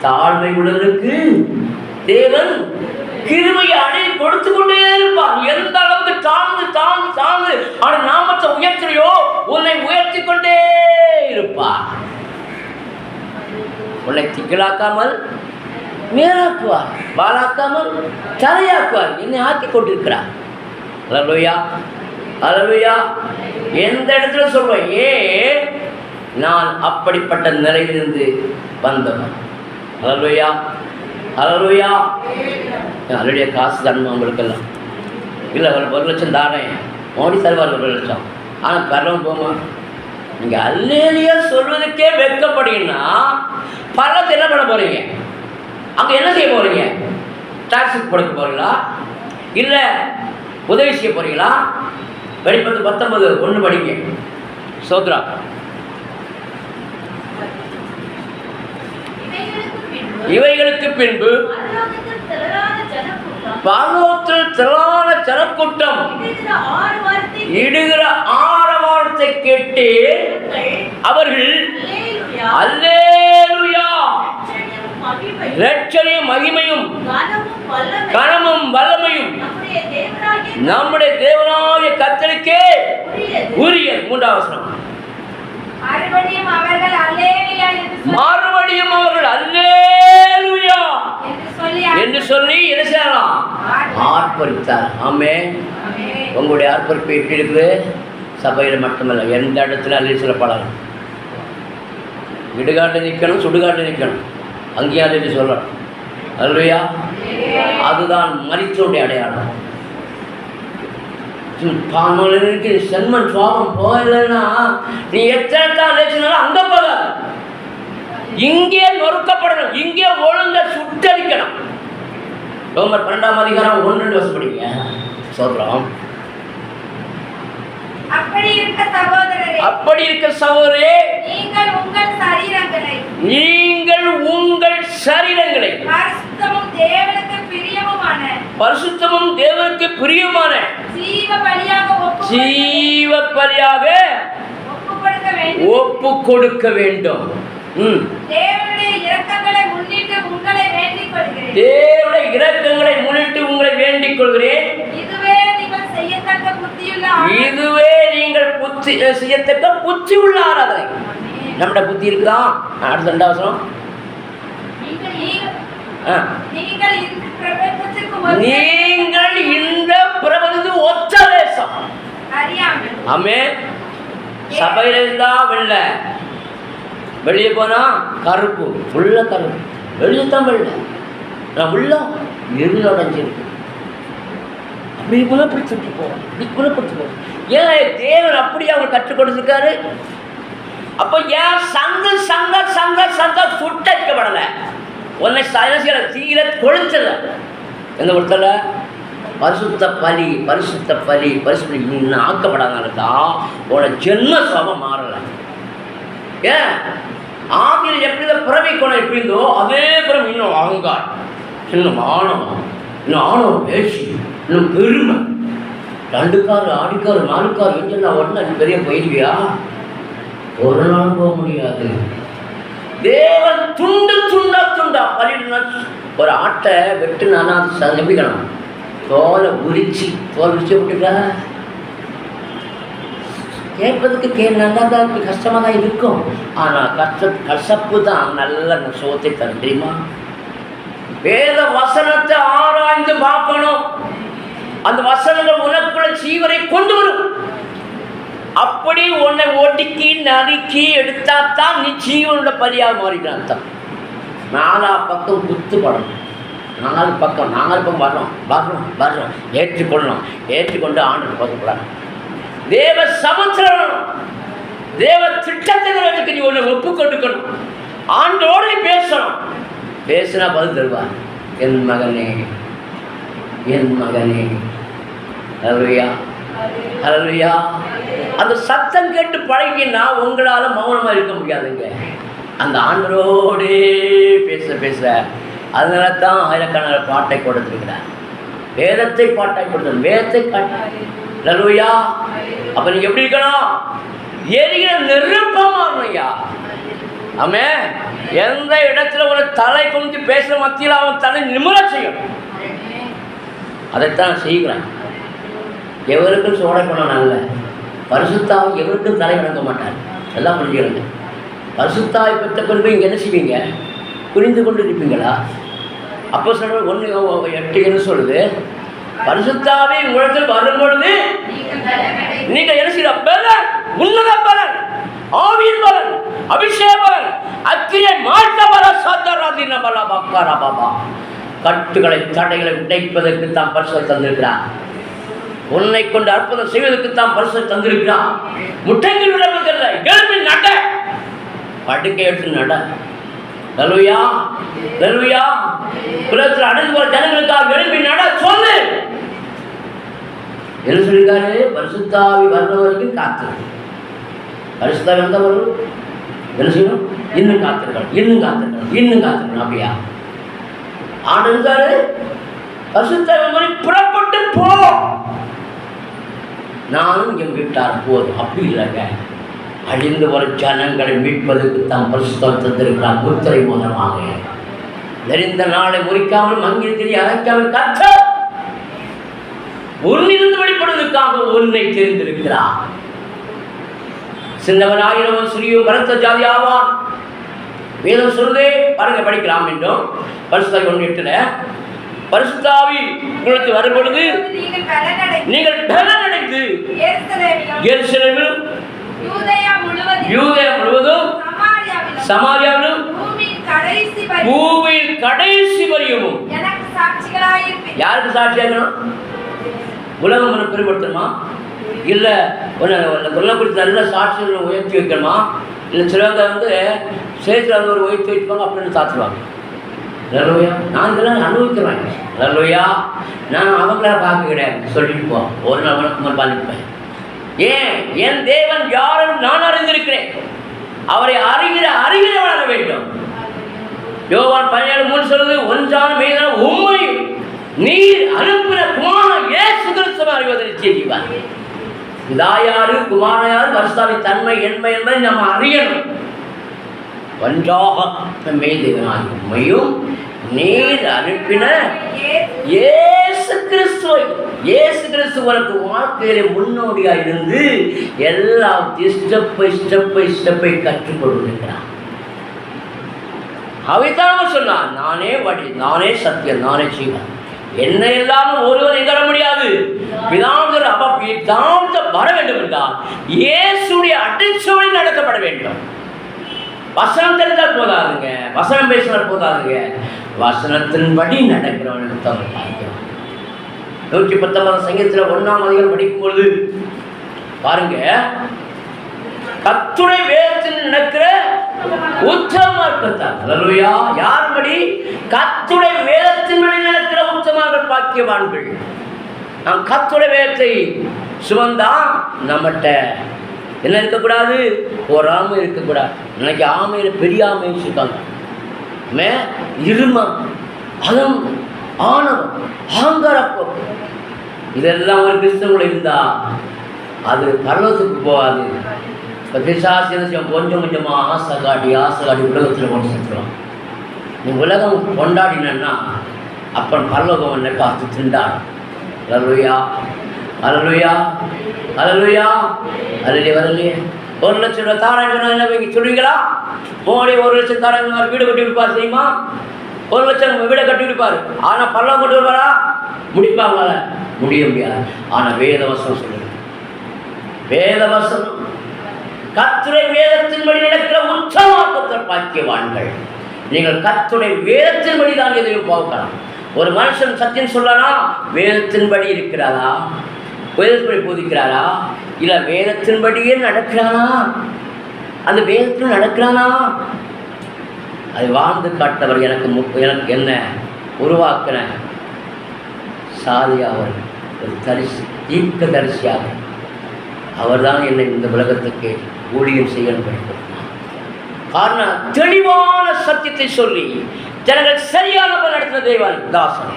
தாழ்மை உள்ளவருக்கு தேவன் கிருபையை அணை கொடுத்து கொண்டே இருப்பார். எந்த அளவுக்கு தாழ்ந்து தாழ்ந்து தாழ்ந்து அவன் நாமத்தை உயர்த்தியோ உன்னை உயர்த்தி கொண்டே இருப்பார். உன்னை திக்கலாக்காமல் மேலாக்குவார், பாலாக்காமல் தலையாக்குவார். என்னை ஆக்கி கொண்டிருக்கிறார். அல்லேலூயா, அல்லேலூயா. எந்த இடத்துல சொல்வேன், ஏன் நான் அப்படிப்பட்ட நிலையிலிருந்து வந்தவன். அல்லேலூயா, அல்லேலூயா. அவருடைய காசு தரணும் அவங்களுக்கெல்லாம் இல்லை, அவர் 1 லட்சம் தாரேன், மோடி தருவார் 1 லட்சம். ஆனால் கரணம் போமா, நீங்கள் அல்லேலியா சொல்வதற்கே வெட்கப்படுங்கன்னா பலத்தை என்ன பண்ண போகிறீங்க? அங்கே என்ன செய்ய போகிறீங்க? டாக்ஸுக்கு கொடுக்க போகிறீங்களா, இல்லை உதவி செய்ய போகிறீங்களா? வெளிப்பத்து 19:1 படிங்க. சோத்ரா. இவைகளுக்கு பின்பு பரலோகத்தில் திரளான ஜனக்கூட்டம் இடுகிற ஆரவாரத்தை கேட்டு அவர்கள் அல்லேலூயா இரட்சணியும் மகிமையும் கனமும் வல்லமையும் நம்முடைய தேவனாகிய கர்த்தருக்கே உரிய. மூன்றாவது வசனம். மறுபடியும் அவர்கள் அல்லேலூயா என்று சொல்லி என்ன செய்யலாம்? ஆர்ப்பரித்தார். ஆமென். உங்களுடைய ஆர்ப்பரிப்பு எப்படி இருக்குது? சபையில் மட்டுமல்ல, எந்த இடத்துல அல்ல சொல்லப்படலாம். இடுகாட்டில் நிற்கணும், சுடுகாட்டில் நிற்கணும், அங்கேயும் அல்ல சொல்லணும். அல்லையா? அதுதான் மரித்தோடைய அடையாளம். சென்மன் சுவாபம் போகலைன்னா நீ எத்தனை லேசினாலும் அங்கே போகாது. இங்கே நொறுக்கப்படணும், இங்கே ஒழுங்க சுட்டரிக்கணும். ரோமர் 12ஆம் அதிகாரம் 1-2 வருஷம் படிங்க. சொல்றோம். அப்படி இருக்க சகோதரே, நீங்கள் உங்கள் சரீரங்களை பரிசுத்தமும் தேவனுக்கு பிரியமான ஜீவ பலியாக ஒப்பு கொடுக்க வேண்டும். தேவனுடைய இரக்கங்களை முன்னிட்டு உங்களை வேண்டிக் கொள்கிறேன். இதுவே நீங்கள் செய்யத்தக்க புத்தி உள்ள ஆராதனை. நம்முடைய புத்தி இருக்குதா? அடுத்த 2 அவசரம். நீங்கள் இந்த பிரபஞ்சத்து ஒத்த தேசம். ஆமென். சபையில இருந்தா வெள்ளை, வெளியே போனா கருப்பு, உள்ள கருப்பு, வெளியே தான் வெள்ளை, நான் உள்ள இருளடைஞ்சிருக்கு. அப்படி குணப்படுத்திட்டு போவோம், இப்படி குணப்படுத்தி போவோம். ஏன் தேவன் அப்படி அவங்க கற்றுக் கொடுத்துருக்காரு? அப்போ ஏன் சங்க சுட்டரிக்கப்படலை? உன்னை தீர கொளுத்தல. எந்த கொடுத்தல? பரிசுத்த பலி இன்னும் ஆக்கப்படாதான் உன ஜென்ம சுவாபம் மாறலை. ஏன் ஆவியில் எப்படி பிறவி குணம் எப்படி இருந்தோ அதே பிறகு இன்னும் அகங்கார், இன்னும் ஆணவம் பேசி, இன்னும் பெருமை, 2 கார் 6 கார் 4 கார் எங்கெல்லாம் உடனே அது பெரிய போயிடுவியா? ஒரு நாள் போக முடியாது. தேவன் துண்டா பலினா ஒரு ஆட்டை வெட்டுனானா அது நம்பிக்கணும். தோலை உரிச்சு விட்டுட்டா கேட்பதுக்கு நல்லா தான் கஷ்டமாக தான் இருக்கும். ஆனால் கசப்பு தான் நல்ல சுகத்தை தரும் தெரியுமா? வேத வசனத்தை ஆராய்ந்து பார்க்கணும். அந்த வசனங்கள் உனக்குள்ள ஜீவனை கொண்டு வரும். அப்படி உன்னை ஒடுக்கி நறுக்கி எடுத்தாத்தான் நீ ஜீவனோட பலியாக மாறினான். 4 பக்கம் குத்து படணும். 4 பக்கம் வர்றோம் ஏற்றுக்கொண்டு ஆண்டு பார்க்கக்கூடாது. தேவ சமுத்திரம், தேவ திட்டத்தை நீ உன்னை ஒப்பு கொடுக்கணும். ஆண்டோட பேசணும். பேசினா பதில் தருவார். என் மகனே ஹல்லேலூயா. அந்த சத்தம் கேட்டு பழகினா உங்களால் மௌனமாக இருக்க முடியாதுங்க. அந்த ஆண்டரோடே பேச அதனால தான் ஆயிரக்கணக்கான பாட்டை கொடுத்துருக்கிறார். வேதத்தை பாட்டாய் கொடுத்தார். வேதத்தை ஹல்லேலூயா. அப்போ நீங்கள் எப்படி இருக்கணும்? எரிகிற நெருப்பமாக ஐயா. ஆமென். எந்த இடத்துல ஒரு தலை குனிஞ்சு பேசுகிற மத்தியில் அவன் தலை நிமிர செய்யும். அதைத்தான் செய்கிறான். எவருக்கும் சோடை பண்ணணும் அல்ல. பரிசுத்தாவை எவருக்கும் தலை வணங்க மாட்டார். எல்லாம் புரிஞ்சுக்கிறாங்க. பரிசுத்தாவை பெற்ற பின்பு இங்கே என்ன செய்வீங்க? புரிந்து கொண்டு இருப்பீங்களா? அப்போ சொல்ற 1:8 என்ன சொல்லுது? பரிசுத்தாவை உலகத்தில் வரும்பொழுது நீங்கள் என்ன செய்ய பலன், உன்னத பலன், ஆவியின் பலன், அபிஷேக பலன், அக்கிரியை மாற்ற பல சத்தராதின பல பக்காரா பாபா. கட்டுகளை தடைகளை உடைப்பதற்கு தான் பரிசுத்தம் தந்திருக்கிறார். உன்னை கொண்டு அற்புதம் செய்வதற்கு தான் பரிசுத்தம் தந்திருக்கிறார். முட்டைகள் விடுவதில்லை. எழுப்பி நட, படுக்கை எடுத்து நட. ஹல்லேலூயா. குலத்தில் அடைந்து போற ஜனங்களுக்காக எழுப்பி நட சொல்லு. என்ன சொல்லிருக்காரு? பரிசுத்தாவி வர்ற வரைக்கும் காத்து. பரிசுத்தாவி வந்த வரும் என்ன செய்யணும்? இன்னும் காத்திருக்கணும். அப்படியா ஆண்டு இருந்தாரு? பரிசுத்த புறப்பட்டு போ, நானும் என் வீட்டார் போதும். அப்படி இல்லைங்க, அழிந்து வரும் ஜனங்களை மீட்பதற்கு தாம் பரிசுத்தம் தந்திருக்கிறார். முத்திரை மூலமாக நெறிந்த நாளை முறிக்காமல் மங்கில் தெரிய அழைக்காமல் கற்ற உன்னிருந்து வெளிப்படுவதற்காக உன்னை தெரிந்திருக்கிறார். சின்னவன் ஆயிரவன் சிறியும் பரத்த ஜாதி ஆவான். வேதம் சொல்லுதே பாருங்க, படிக்கலாம் என்றும் பரிசுத்த 1:8 பரிசுத்தாவி உங்களுக்கு வரும் பொழுது நீங்கள் பலனடைந்து எருசலேமிலும் யூதேயா முழுவதும் சமாரியாவிலும் பூமியின் கடைசி வரையும் யாருக்கு சாட்சியாகணும்? உலகம் ஒன்று பெருப்படுத்தணுமா? இல்லை ஒன்றை குறித்து நல்ல சாட்சிகளை உயர்த்தி வைக்கணுமா? இல்லை சிலவங்க சேர்த்து ஒரு உயர்த்தி வைப்பாங்க, அப்படின்னு சாத்துவாங்க. நல்லவையா, நான் இதெல்லாம் அனுபவிக்கிறேன். நல்லவையா, நான் அவங்கள பார்க்க கிடையாது, சொல்லிட்டு போ, ஒரு நாள் வணக்கம் பாதிப்பேன். ஏன் என் தேவன் யாரும் நான் அறிந்திருக்கிறேன், அவரை அறிகிற வளர வேண்டும். யோவான் 17:3 சொல்லுது, ஒன்றான மீதான உண்மை நீர் அனுப்பின குமாரன் இயேசு கிறிஸ்துவை அறிவதை செய்வார். இதாயாரு குமாரயாரு பரிசுத்தாவின் தன்மை என்மை என்பதை நம்ம அறியணும். ஒன்றாக மேதேவனாய் உண்மையும் நீர் அனுப்பின இயேசு கிறிஸ்துவை, இயேசு கிறிஸ்துவனுக்கு வாழ்க்கையிலே முன்னோடியாக இருந்து எல்லாம் ஸ்டெப்பை கற்றுக் கொண்டிருக்கிறார். அவைத்தான் சொன்னார், நானே வழி, நானே சத்தியம், நானே ஜீவன், என்ன இல்லாமல் ஒருவர் எங்கட முடியாது. பிதாவுக்கு வர வேண்டும் என்றால் இயேசுடைய அடிச்சோடி நடத்தப்பட வேண்டும். வசனம் தெரிந்தால் போதாதுங்க, வசனம் பேசினால் போதாதுங்க, வசனத்தின்படி நடக்கிறவனுக்கு தான் பார்க்கிறோம். 119 சங்கீதத்தில் 1ஆம் அதிகாரம் படிக்கும்பொழுது பாருங்க, கர்த்தருடைய வேதத்தில் நடக்கிற உத்தமமார்க்கத்தார். அல்லேலூயா. யார்படி? கர்த்தருடைய வேதத்தின்படி நடக்கிற உத்தமர்கள் பாக்கியவான்கள். நாம் கர்த்தருடைய வேதத்தை சுமந்தா நம்மகிட்ட என்ன இருக்கக்கூடாது? பொறாமை இருக்கக்கூடாது. இன்னைக்கு ஆமையில பெரிய ஆமை வச்சுருக்காங்க, இருமம், அதம், ஆணவம், ஆங்காரப்போ, இதெல்லாம் ஒரு கிறிஸ்தவர்கள் இருந்தா அது பரலோகத்துக்கு போகாது. இப்போ பிசாசு கொஞ்சம் கொஞ்சமாக ஆசை காட்டி உலகத்தில் கொண்டு செத்துருவான். நீ உலகம் கொண்டாடினா அப்பன் பரலோகம் என்ன காத்து திண்டாடு. அல்லேலூயா, அல்லேலூயா, அல்லேலூயா, அல்லேலூயா, வரலையே. 1 லட்சம் ரூபாய் தாராங்க என்ன வைக்க சொல்லுவீங்களா? மோடி 1 லட்சம் தாராங்க வீடு கட்டி விடுப்பார் தெரியுமா? 1 லட்சம் வீடை கட்டி விடுப்பார். ஆனால் பரலோகம் கொண்டு வருவாரா? முடிப்பாங்களா? முடிய முடியாது. ஆனால் வேதவசனம் சொல்லுங்க, வேதவசனம் கர்த்தருடைய வேதத்தின்படி நடக்கிற உத்தமமார்க்கத்தார் பாக்கியவான்கள். நீங்கள் கர்த்தருடைய வேதத்தின்படி தான் எதையும் பார்க்கலாம். ஒரு மனுஷன் சத்தியம் சொல்லனா வேதத்தின்படி இருக்கிறாரா? வேதத்தின்படி போதிக்கிறாரா? இல்லை வேதத்தின்படியே நடக்கிறானா? அந்த வேதத்தில் நடக்கிறானா? அதை வாழ்ந்து காட்டவர் எனக்கு என்ன உருவாக்கின சாதியா அவர் ஒரு தரிசி, தீர்க்க தரிசியாக அவர் தான் என்னை இந்த உலகத்துக்கு ஊழியம் செய்யணும். காரணம் தெளிவான சத்தியத்தை சொல்லி ஜனங்கள் சரியான நடத்தின தெய்வான் தாசன்.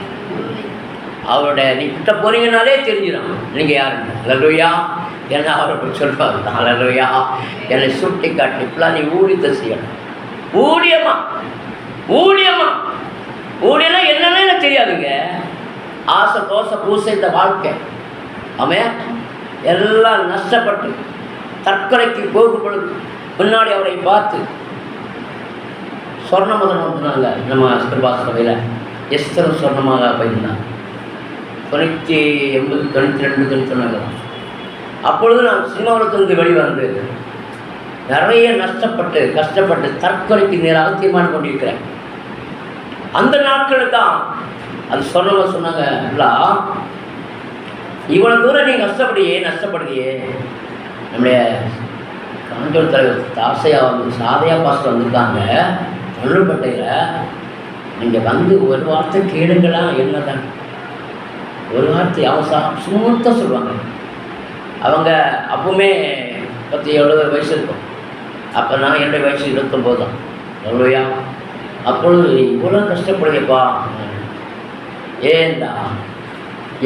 அவருடைய நீட்ட போனீங்கனாலே தெரிஞ்சிடும் நீங்கள் யாருன்னு. அல்லேலூயா. என்ன அவரை சொல்வார், அல்லேலூயா, என்னை சுட்டி காட்டி இப்பெல்லாம் நீ ஊழியத்தை செய்யணும். ஊழியமா ஊழியம்னா என்னன்னு எனக்கு தெரியாதுங்க. ஆசை தோசை பூசை இந்த வாழ்க்கை அவன் எல்லாம் நஷ்டப்பட்டு தற்கொலைக்கு போகும் பொழுது முன்னாடி அவரை பார்த்து சொர்ணமதம் வந்துனாங்க. நம்ம கிருபாசபையில் எஸ்தரும் சொர்ணமாக போயிருந்தாங்க. 98, 92 சொன்னாங்க. அப்பொழுது நான் சினிமாவிலிருந்து வெளிவந்து நிறைய நஷ்டப்பட்டு கஷ்டப்பட்டு தற்கொலைக்கு நேராக தீர்மானம் கொண்டிருக்கிறேன். அந்த நாட்களுக்கு தான் அது சொன்னாங்க, இல்லை இவ்வளோ தூரம் நீ நஷ்டப்படுதியே. நம்முடைய காஞ்சோர் தலைவர் சாதையா பாஸ்டர் வந்திருக்காங்க தொழில்பட்டையில். நீங்கள் வந்து ஒரு வார்த்தை கேளுங்களா, என்னதான் ஒரு வார்த்தை அவங்க சுமூத்தாக சொல்லுவாங்க. அவங்க அப்பவுமே 70 வயசு இருக்கும். அப்போ நான் என்னுடைய வயசு 29 தான். எவ்வளோயா? அப்பொழுது இவ்வளோ கஷ்டப்படுங்கப்பா, ஏண்டா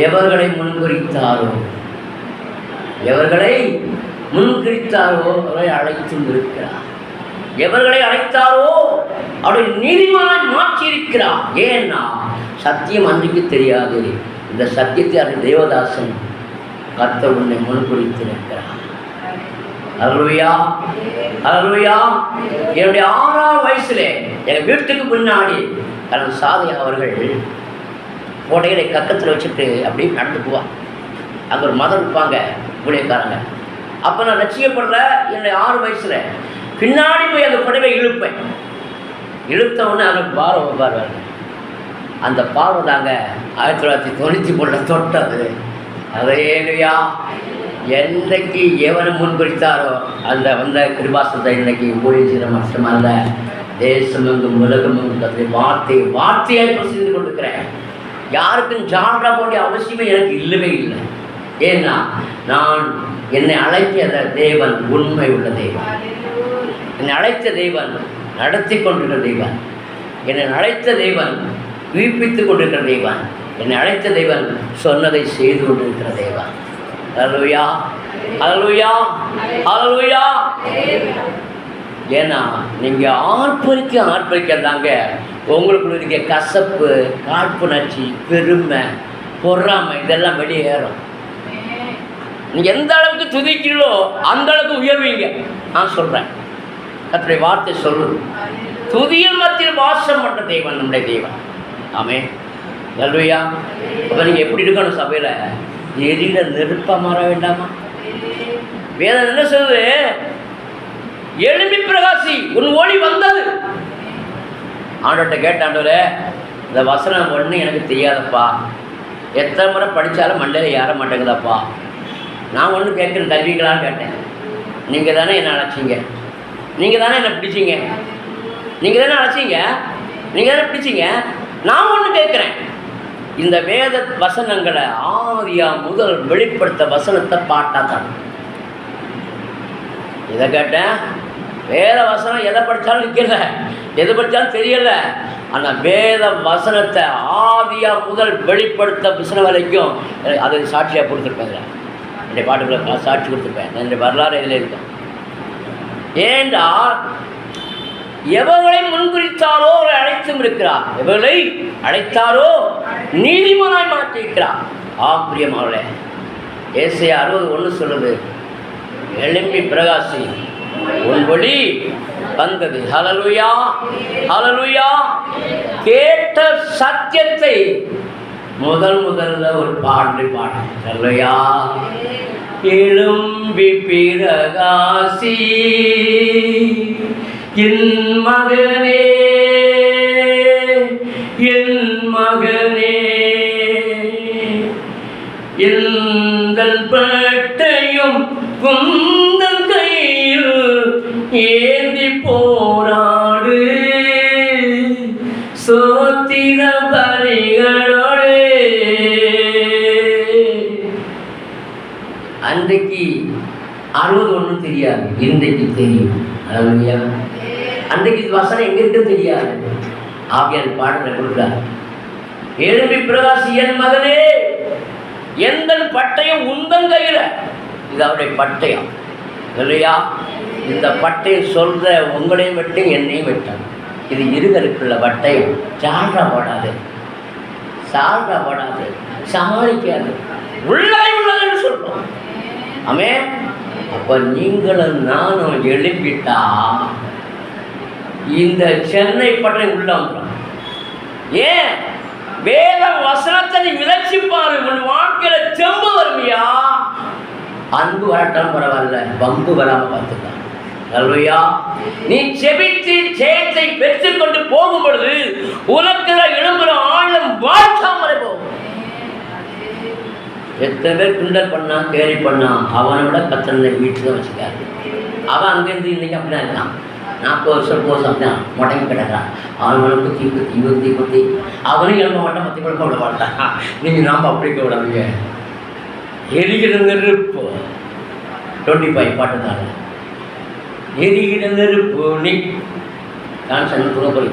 எவர்களை முன்குறித்தாரோ அவரை அழைத்தும் இருக்கிறார். எவர்களை அழைத்தாரோ அவரை நீதிமானாய் மாற்றி இருக்கிறார். ஏன்னா சத்தியம் அன்றைக்கு தெரியாது. இந்த சத்தியத்தை அது தேவதாசன் கர்த்தர் உன்னை முன்குறித்திருக்கிறார். அல்லேலூயா, அல்லேலூயா. என்னுடைய 6ஆம் வயசுல எங்கள் வீட்டுக்கு முன்னாடி சாதையா அவர்கள் கோடைகளை கக்கத்தில் வச்சுட்டு அப்படியே நடந்து போவான். அங்கே ஒரு மதம் இருப்பாங்க ஊழியக்காரங்க. அப்போ நான் ரசிக்கப்படல. என்னுடைய 6 வயசுல பின்னாடி போய் அந்த புடவை இழுத்த உடனே அந்த பார்வை அந்த பார்வை தாங்க 1993 தொட்டது. அல்லேலூயா. என்றைக்கு எவனை முன்குறித்தாரோ அந்த வந்த கிருபாசத்தை இன்னைக்கு ஊழியர் மட்டுமல்ல, தேசமெங்கும் உலகமெங்கும் அதை வார்த்தையாய் பிரசித்து கொண்டிருக்கிறேன். யாருக்கும் ஜான்ரா போடைய அவசியமே எனக்கு இல்லவே இல்லை. ஏன்னா நான் என்னை அழைத்த தேவன் உண்மை உள்ள தேவன். என்னை அழைத்த தேவன் நடத்தி கொண்டிருக்கிற தேவன். என்னை அழைத்த தேவன் உயிர்ப்பித்துக் கொண்டிருக்கிற தேவன். என்னை அழைத்த தேவன் சொன்னதை செய்து கொண்டிருக்கிற தேவன். அல்லேலூயா, அல்லேலூயா, அல்லேலூயா. ஏன்னா நீங்கள் ஆர்ப்பரிக்க உங்களுக்குள்ள இருக்க கசப்பு, காழ்ப்புணர்ச்சி, பெருமை, பொறாமை இதெல்லாம் வெளியேறும். நீங்கள் எந்த அளவுக்கு துதிக்கிறீங்களோ அந்த அளவுக்கு உயர்வீங்க. நான் சொல்கிறேன், கர்த்தருடைய வார்த்தை சொல்லுது. துதியின் மத்தியில் வாசம் பண்ண தேவன் நம்முடைய தேவன். ஆமென். அல்லேலூயா. அப்போ நீங்கள் எப்படி இருக்கணும்? சபையில் எரியில நெருப்பாக மாற வேண்டாமா? வேதம் என்ன சொல்லுது? எழும்பி பிரகாசி, உன் ஒளி வந்தது. ஆண்டவர்கிட்ட கேட்ட, ஆண்டவரே இந்த வசனம் ஒன்று எனக்கு தெரியாதப்பா, எத்தனை முறை படித்தாலும் மண்டையில் ஏற மாட்டேங்குதாப்பா. நான் ஒன்று கேட்குறேன், தருவீங்களான்னு கேட்டேன். நீங்கள் தானே என்னை அழைச்சிங்க, நீங்கள் தானே என்னை பிடிச்சிங்க, நீங்கள் தானே அழைச்சிங்க, நீங்கள் தானே பிடிச்சிங்க. நான் ஒன்று கேட்குறேன், இந்த வேத வசனங்களை ஆதியா முதல் வெளிப்படுத்த வசனத்தை பாட்டா தான். இதை கேட்டேன். வேத வசனம் எதை படித்தாலும் நிற்கல, எது படித்தாலும் தெரியல. ஆனால் வேத வசனத்தை ஆதியா முதல் வெளிப்படுத்த வசனம் வரைக்கும் அதை சாட்சியாக கொடுத்துருப்பேன். என்னுடைய பாட்டுகளை சாட்சி கொடுத்துருப்பேன். என்னுடைய வரலாறு இதில் இருக்கும். ஏனென்றால் எவர்களை முன்குறித்தாரோ அவரை அழைத்தும் இருக்கிறார். எவர்களை அழைத்தாரோ நீதிமானாய் மாற்றியிருக்கிறார். பிரியமானவர்களே, ஏசாயா 60:1 சொல்லுது, எழும்பி பிரகாசி, உன் ஒளி வந்தது. ஹல்லேலூயா, ஹல்லேலூயா. கேட்ட சத்தியத்தை முதல்ல ஒரு பாடலை பாடு. ஹல்லேலூயா. எழும்பி பிரகாசி என் மகனே, என் மகனே, எங்கள் பட்டையும் குந்தன் கையில் ஏந்தி போராடு, சோத்திர பலிகளோடு. அன்றைக்கு 60 தெரியாது, இன்றைக்கு தெரியும். அல்லேலூயா. அன்றைக்கு வசனம் எங்க இருக்குன்னு தெரியாது. ஆவியார் பாடலை கொடுக்கிறார். எழும்பி பிரகாசி என் மகனே, எந்த பட்டயம் உந்தன் கையில். இது அவருடைய பட்டயம் இல்லையா? இந்த பட்டயம் சொல்ற உங்களையும் வெட்டும் என்னையும் வெட்டும். இது இருகருக்குள்ள பட்டயம். சால்ரா போடாது, சால்ரா போடாது, சமாளிக்காது, உள்ளதை உள்ளதுன்னு சொல்றோம். ஆமே. அப்ப நீங்களும் நானும் எழுப்பிட்டா இந்த சென்னை பட்டயம் உள்ள வந்துடும். ஏன்? வேத வசனத்தை நீ விளைச்சிப்பாரு, உன் வாழ்க்கையில தெம்பு வருமியா. அன்பு வரட்டாலும் பரவாயில்ல, வம்பு வராம பார்த்துக்கலாம். அல்லேலூயா. நீ செபித்து ஜெயத்தை பெற்றுக் கொண்டு போகும் பொழுது உனக்கு எழும்புற ஆழம் வாழ்த்தாமலே போகும். எத்தனை பேர் கிண்டல் பண்ணா, கேலி பண்ணா, அவனை விட கத்தனை வீட்டில் தான் வச்சுக்காரு. அவன் அங்கேருந்து இன்னைக்கு அப்படிதான் இருக்கான். 40 வருஷம் கோர்ஸ் அப்படிதான் முடங்கி கிடக்கிறான். அவனை குத்தி அவனையும் எழும்ப மாட்டான், மற்ற குழப்பம் விட மாட்டான். நீங்கள் நாம் அப்படி விடாதீங்க. எரிகிற நெருப்பு 25 பாட்டுதாங்க. எரிகிற நெருப்பு நீ நான் சொன்ன போய்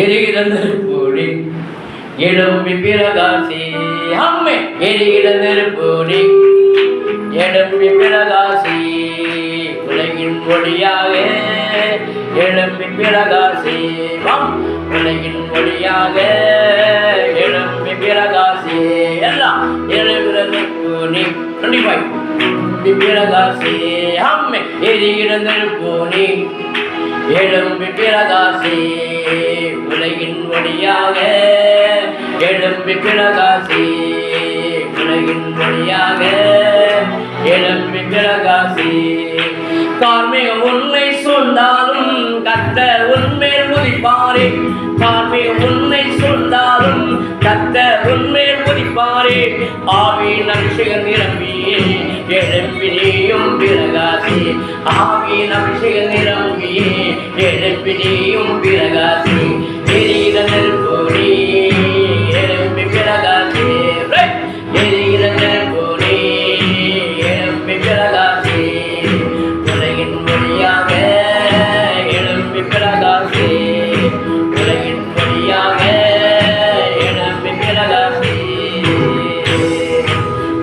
எரிகிற நெருப்பு நீ எழும்பி பிரகாசி அம்மே எரிகிற நெருப்பு நீ எழும்பி பிரகாசி உலகின் ஒளியாக எழும்பி பிரகாசி உலகின் ஒளியாக எழும்பி பிரகாசி எல்லாம் எழுகிற நெருப்பு நீ கண்டிப்பாய் பிரகாசி அம்மே எரிகிற நெருப்பு நீ எழும்பி பிரகாசி உலகின் ஒளியாக எழும்பி பிரகாசி உலகின் ஒளியாக எழும்பி பிரகாசி கார்மிகம் உன்னை சொன்னாலும் கர்த்தர் உன்மேல் உதிப்பாரே கார்மிகம் உன்னை சொன்னாலும் கர்த்தர் உன்மேல் உதிப்பாரே ஆவியின் அபிஷேகம் நிரம்பியே எழும்பி நீயும் பிரகாசி ஆவியின் அபிஷேகம் நிரம்பியே எழும்பி நீயும் பிரகாசி எரிகிற நெருப்பு நீ எழும்பி பிரகாசி எரிகிற நெருப்பு நீ எழும்பி பிரகாசி உலகின் வழியாக எழும்பி பிரகாசி உலகின் வழியாக எழும்பி பிரகாசி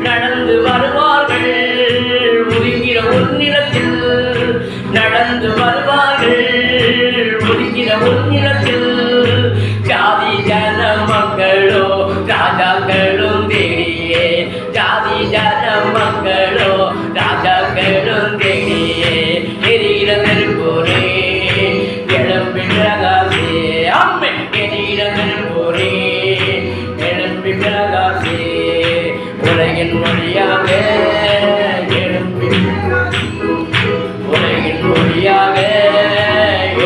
நடந்து வருவார்கள் ஒதுங்கிற உன்னிடத்தில் நடந்து வருவார்கள் ஒதுங்கிற உன்னிடத்தில் ஜாதி ஜன மக்களோ ராஜாக்களும் தேடியே ஜாதி ஜன மக்களோ ராஜாக்களும் தேடியே எரிகிற நெருப்போரே எழும்பி பிரகாசி அம்மே எரிகிற நெருப்போரே எழும்பி பிரகாசி உலகின் வழியாக எழும்பி உலகின் வழியாக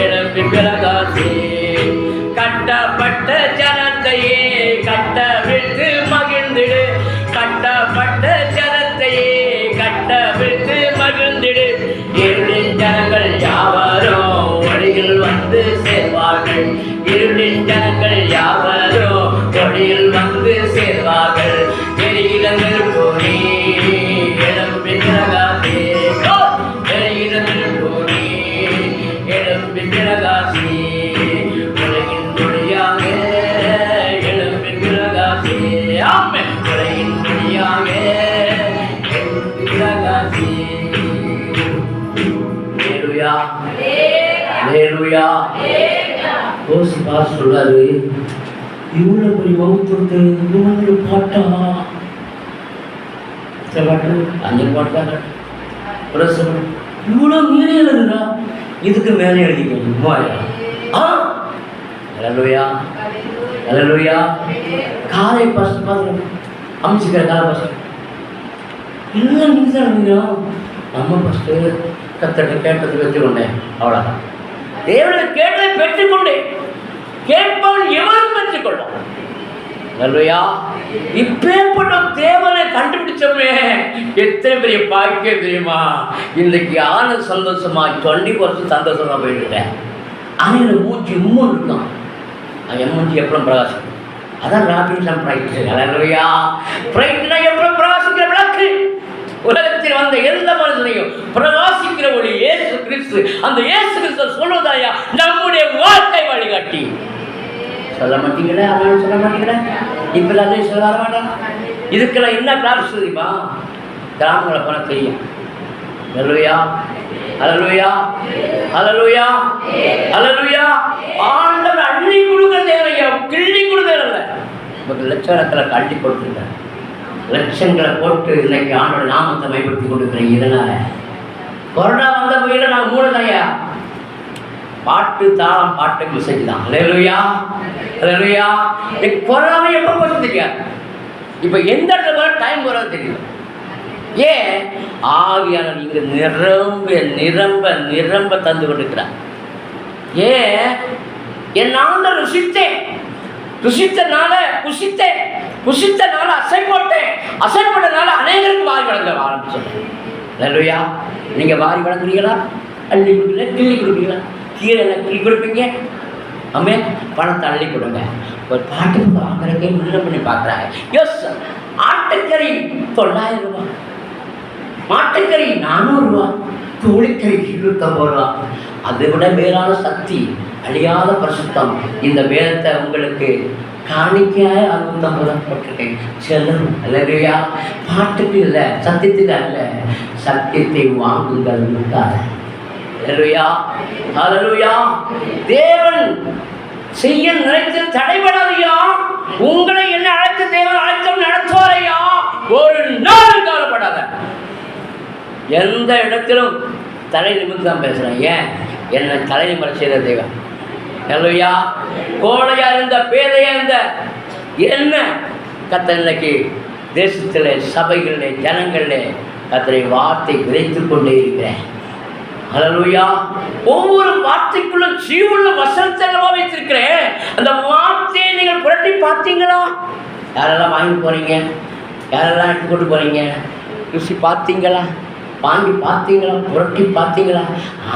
எழும்பி பிரகாசி கட்டப்பட்ட ஜனத்தையே கட்டவிழ்த்து மகிழ்ந்திடு கட்டப்பட்ட ஜனத்தையே கட்டவிழ்த்து மகிழ்ந்திடு இருளின் ஜனங்கள் யாவரோ ஒளியில் வந்து சேர்வார்கள் இருளின் ஜனங்கள் யாவரோ ஒளியில் வந்து சேர்வார்கள் எரிகிற நெருப்பு நீ எழும்பி பிரகாசி எரிகிற நெருப்பு நீ எழும்பி பிரகாசி உலகின் ஒளியாக எழும்பி பிரகாசி ஆமே உலகின் ஒளியாக எழும்பி பிரகாசி ஹல்லேலூயா ஹல்லேலூயா யோசிப்பா சொல்றாரு இவ்வளவு பெரிய வகுப்பு இவ்வளவு பாட்டா பாட்டு அஞ்சு பாட்டு இவ்வளவு மீறி எழுதுறா இதுக்கு மேலே எழுதிக்கணும் ஹல்லேலூயா ஹல்லேலூயா காலை பஸ்ட் அமைச்சிக்கிற காலை பஸ்ட் எல்லாம் நீங்க தான் எழுதுறா நம்ம பஸ்ட்டு கத்தட்ட கேட்டது வச்சுக்கொண்டேன் அவ்வளோதான் தேவனை கேட்டதை பெற்றுக்கொண்டேன் கேட்பவன் எவரும் பெற்றுக்கொள்ளும் ஹல்லேலூயா இப்பேற்பட்ட தேவனை கண்டுபிடிச்சோமே எத்தனை பெரிய பாக்கியம் தெரியுமா இன்னைக்கு ஆனந்த சந்தோஷமா 20% சந்தோஷமா போயிட்டுட்டேன் ஆனால் மூச்சு மூணு இருக்கான் என் மூச்சு எப்பறம் பிரகாசிக்கும் அதான் ராபின்சன் பிரைட் ஹல்லேலூயா பிரைட்னா எப்பறம் பிரகாசிக்கிற விளக்கு உலகத்தில் வந்த எந்த மனுஷனையும் பிரகாசிக்கிற ஒளி இயேசு கிறிஸ்து அந்த இயேசு கிறிஸ்து சொல்வதாயா நம்முடைய வாழ்க்கை வழிகாட்டி சொல்ல மாட்டீங்களே அவன் சொல்ல மாட்டீங்களே இப்பெல்லாம் அதே சொல்ல வர மாட்டான் இதுக்கெல்லாம் என்ன கிளாஸ் தெரியுமா கிராமங்களை போன தெரியும் ஹல்லேலூயா ஹல்லேலூயா ஹல்லேலூயா ஹல்லேலூயா ஆண்டவர் அள்ளி கொடுக்க தேவையா கிள்ளி கொடுக்க தேவையில்லை நமக்கு லட்சக்கணக்கில் அள்ளி கொடுத்துருக்காரு லட்சங்களை போட்டு இன்னைக்கு ஆண்டோட நாமத்தை பயன்படுத்தி கொண்டிருக்கிறேன் இதனால கொரோனா வந்த போயில நான் மூலதையா பாட்டு தாளம் பாட்டுக்கு இசைக்கு தான் ஹல்லேலூயா ஹல்லேலூயா கொரோனாவை எப்போ போச்சு தெரியாது இப்போ எந்த இடத்துல வர டைம் வராது தெரியல ஏன் ஆவியானவர் இங்கு நிரம்ப நிரம்ப நிரம்ப தந்து கொண்டிருக்கிறார் ஏன் என் ஆண்டவர் ருசித்தனால புசித்தனால அசைப்பட்டனால அநேகருக்கு வாரி வழங்க ஆரம்பிச்சோம் ஹல்லேலூயா நீங்கள் வாரி வழங்குறீங்களா அள்ளி கொடுக்கல கிள்ளி கொடுப்பீங்களா கீழே கிள்ளி கொடுப்பீங்க அம்மே பணத்தை அள்ளி கொடுங்க ஒரு பாட்டுக்கு வாங்குறக்கே முன்ன பண்ணி பார்க்குறாங்க எஸ் ஆட்டுக்கறி 900 ரூபா மாட்டுக்கறி 400 ரூபா கோழிக்கறி 250 ரூபா அதை விட மேலான சக்தி அழியாத பரிசுத்தம் இந்த வேதத்தை உங்களுக்கு காணிக்கையாக 650 போட்டிருக்கேன். செலவு அல்லையா? பாட்டுக்கு இல்லை, சத்தியத்துக்கு அல்ல, சத்தியத்தை வாங்குங்கள். அல்லேலூயா, அல்லேலூயா. தேவன் செய்ய நினைத்து தடைபடாதையா. உங்களை என்ன அழைத்து தேவன் அழைத்து நடத்துவாரையா. ஒரு நாள் கவலைப்படாத. எந்த இடத்திலும் தலை நிமிர்ந்து தான் பேசுகிறேன். ஏன்? என்னை தலை நிமிர செய்த தேவன். அல்லேலூயா. கோழையா இருந்த, பேதையா இருந்த என்ன கர்த்தர் இன்னைக்கு தேசத்தில், சபைகளில், ஜனங்களில் கர்த்தரை வார்த்தை விதைத்து கொண்டே இருக்கிறேன். அல்லேலூயா. ஒவ்வொரு வார்த்தைக்குள்ள ஜீவனுள்ள வசனத்தை வைத்திருக்கிறேன். அந்த வார்த்தையை நீங்கள் புரட்டி பார்த்தீங்களா? யாரெல்லாம் வாங்கி போறீங்க? யாரெல்லாம் எடுத்து கொண்டு போறீங்க? ருசி பார்த்தீங்களா? வாங்கி பார்த்தீங்களா? புரட்டி பார்த்தீங்களா?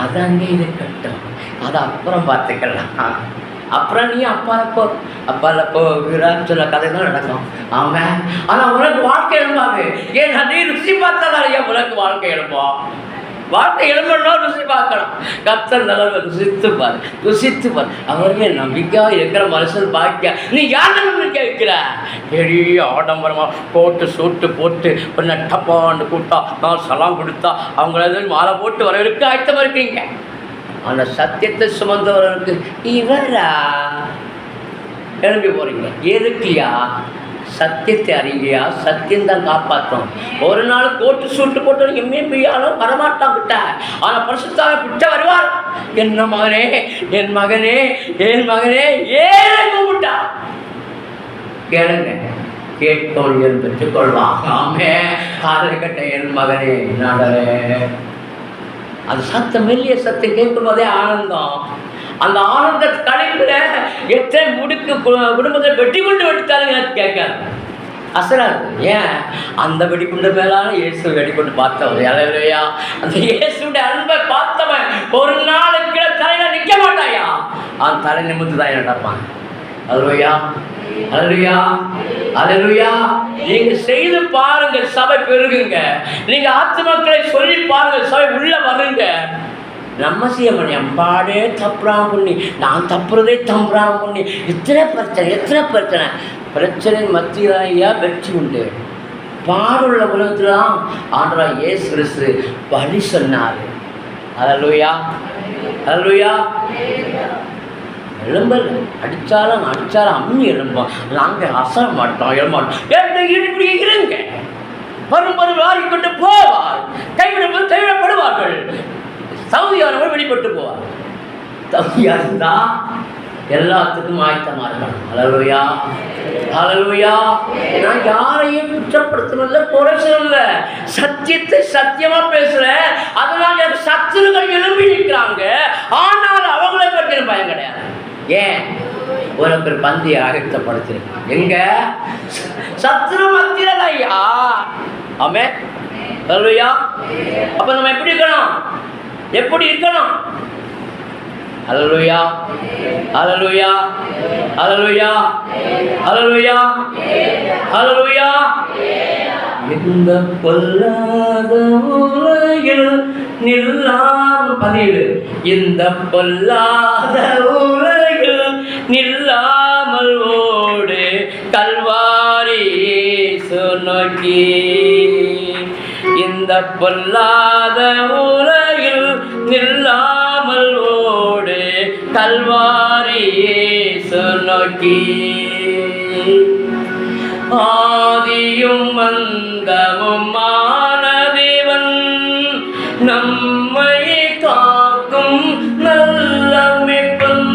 அதாங்க இது கட்டும். அதை அப்புறம் பார்த்துக்கலாம். அப்புறம் நீ அப்பால போகிறான்னு சொல்ல கதை தான் நடக்கும். ஆமாம். ஆனால் உனக்கு வாழ்க்கை எழுப்பாது. ஏன்னா நீ ருசி பார்த்ததாலையா உனக்கு வாழ்க்கை எழுப்போம். வாழ்க்கை எழுப்பணும், ருசி பார்க்கலாம். கர்த்தர் நல்லவர், ருசித்துப்பார். அவருமே நம்பிக்கையாக இருக்கிற மனுஷன் பாக்கியா. நீ யார் நம்பிக்கை வைக்கிற? பெரிய ஆடம்பரமாக போட்டு சூட்டு போட்டு நட்டப்பான்னு கூட்டா நான் சலாம் கொடுத்தா அவங்கள மாலை போட்டு வரவருக்கு ஆயத்தமாக இருக்கீங்க. அந்த சத்தியத்தை சுமந்தவர்களுக்கு இவரா கிளம்பி போறீங்க. எதுக்குயா? சத்தியத்தை அறிவியா? சத்தியம்தான் காப்பாற்றும். ஒரு நாள் கோட்டு சூட்டு போட்டு எம்மையாலும் வரமாட்டான் கிட்ட. ஆனால் பரிசுத்தாக கிட்ட வருவார். என்ன மகனே, என் மகனே, என் மகனே, ஏழை கூப்பிட்டா கேளுங்க, கேட்கொள் பெற்றுக்கொள்வான். ஆமே. காலை கட்ட என் மகனே நடரே. அது சத்தம், மெல்லிய சத்தம் கேட்கும் போதே ஆனந்தம். அந்த ஆனந்த கலைப்புல எத்தனை முடுக்கு குடும்பத்தை வெட்டி கொண்டு வெடித்தாலும் எனக்கு கேட்காது, அசராது. ஏன்? அந்த வெடிக்குண்டு மேலான இயேசு வெடிக்கொண்டு பார்த்தவன். அல்லேலூயா. அந்த இயேசுடைய அன்பை பார்த்தவன் ஒரு நாளுக்கு தலையில நிற்க மாட்டாயா. அவன் தலை நிமிர்ந்து தான் நடப்பான். அல்லேலூயா, அல்லேலூயா, அல்லேலூயா. நீங்க செய்து பாருங்க, சபை பெருகுங்க. நீங்க ஆத்துமக்களை சொல்லி பாருங்க, சபை உள்ள வருங்க. நம்ம செய்ய பண்ணி அம்பாடே தப்புறான் பண்ணி, நான் தப்புறதே தம்புறான் பண்ணி, எத்தனை பிரச்சனை பிரச்சனை மத்தியிலேயே வெற்றி உண்டு. பாடுள்ள உலகத்தில் தான் ஆண்டவராகிய இயேசு கிறிஸ்து வழி சொன்னார். அல்லேலூயா, அல்லேலூயா. எழும்பல் அடித்தாலும் அம்மி எழும்போம். நாங்கள் அசர மாட்டோம், எழுமாட்டோம். இப்படி இருங்க. வரும் வாரிக்கொண்டு போவார். கைவிடப்படுவார்கள். தகுதியானவர்கள் வெளிப்பட்டு போவார். தகுதியா இருந்தா எல்லாத்துக்கும் ஆயத்தமாக இருக்கணும். அல்லேலூயா, அல்லேலூயா. நான் யாரையும் குற்றப்படுத்தல, குறை சொல்லல. சத்தியத்தை சத்தியமா பேசுறேன். அதனால சத்துருக்கள் எழும்பி நிற்கிறாங்க. ஆனால் அவங்களை பற்றின பயம் கிடையாது. ஏன்? உனக்கு பந்தியை ஆயத்தப்படுத்திருக்கு. எங்க? சத்துரு மத்தியில் ஐயா. ஆமே. அல்லேலூயா. அப்ப நம்ம எப்படி இருக்கணும்? அல்லேலூயா, அல்லேலூயா, அல்லேலூயா, அல்லேலூயா, அல்லேலூயா. இந்த பொல்லாத உலகில் நில்லாமல் 17. இந்த பொல்லாத உலகில் நில்லாமல் ஓடு கல்வாரி இயேசு நோக்கி. இந்த பொல்லாத உலகில் நில்லாமல் ஓடு கல்வாரி இயேசு நோக்கி. ஆதியும் அந்தமுமான தேவன் நம்மை காக்கும் நல்ல மீட்பன்.